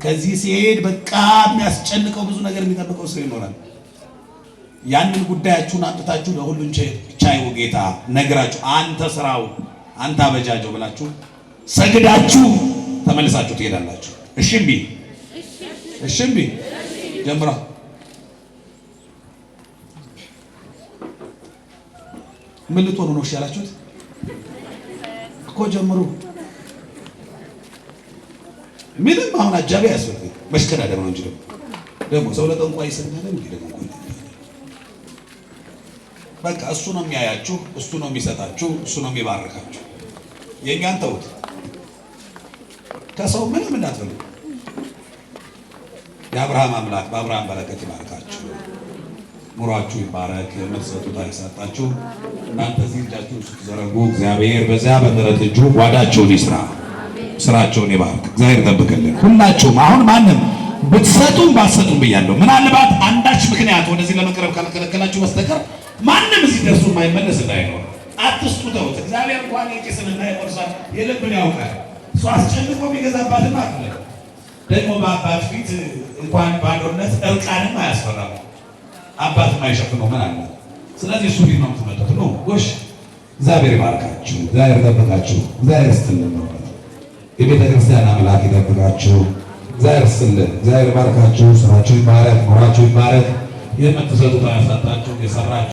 ከዚህ ሲሄድ በቃ የሚያስጨንቀው ብዙ ነገር የሚጠብቀው ሰው ይኖራል። ያንን ጉዳያችሁን አጥታችሁ ለሁሉን ቻይው ጌታ ነግራችሁ አንተ ስራው አንተ አበጃጀው ብላችሁ ሰግዳችሁ ተመልሳችሁ ትሄዳላችሁ። እሺ እምቢ ጀምራ ምን ልትሆኑ ነው? እሺ ያላችሁት እኮ ጀምሩ። ምንም አሁን አጃቢ ያስፈልግ መሽከዳደር ነው እንጂ ደግሞ ሰው ለጠንቋይ ይሰግዳል እንዴ? ደግሞ በቃ እሱ ነው የሚያያችሁ፣ እሱ ነው የሚሰጣችሁ፣ እሱ ነው የሚባርካችሁ። የኛን ተውት። ከሰው ምንም እንዳትፈልጉ። የአብርሃም አምላክ በአብርሃም በረከት ይባርካችሁ፣ ኑሯችሁ ይባረክ፣ የምትሰጡት አይሰጣችሁ። እናንተ እዚህ እጃችሁን ስትዘረጉ እግዚአብሔር በዚያ በምሕረት እጁ ጓዳቸውን ይስራ፣ ስራቸውን ይባርክ። እግዚአብሔር ይጠብቅልን ሁላችሁም። አሁን ማንም ብትሰጡም ባትሰጡም ብያለሁ። ምናልባት አንዳች ምክንያት ወደዚህ ለመቅረብ ካልከለከላችሁ በስተቀር ማንም እዚህ ደርሶ የማይመለስ እንዳይኖር አትስጡ፣ ተውት። እግዚአብሔር እንኳን የቄስንና የቆርሳን የልብን ያውቃል። እሱ አስጨንቆ የሚገዛባትም አለ። ደግሞ በአባት ፊት እንኳን ባዶነት እርቃንም አያስፈራም። አባት የማይሸፍነው ምን አለ? ስለዚህ እሱ ፊት ነው የምትመጡት። ነው ጎሽ። እግዚአብሔር ይባርካችሁ፣ እግዚአብሔር ይጠብቃችሁ፣ እግዚአብሔር ይስጥልን ነው። የቤተ ክርስቲያን አምላክ ይጠብቃችሁ፣ እግዚአብሔር ይስጥልን፣ እግዚአብሔር ይባርካችሁ። ስራችሁ ይባረክ፣ ኑሯችሁ ይባረክ። የምትሰጡት አያሳጣችሁ፣ የሰራችሁ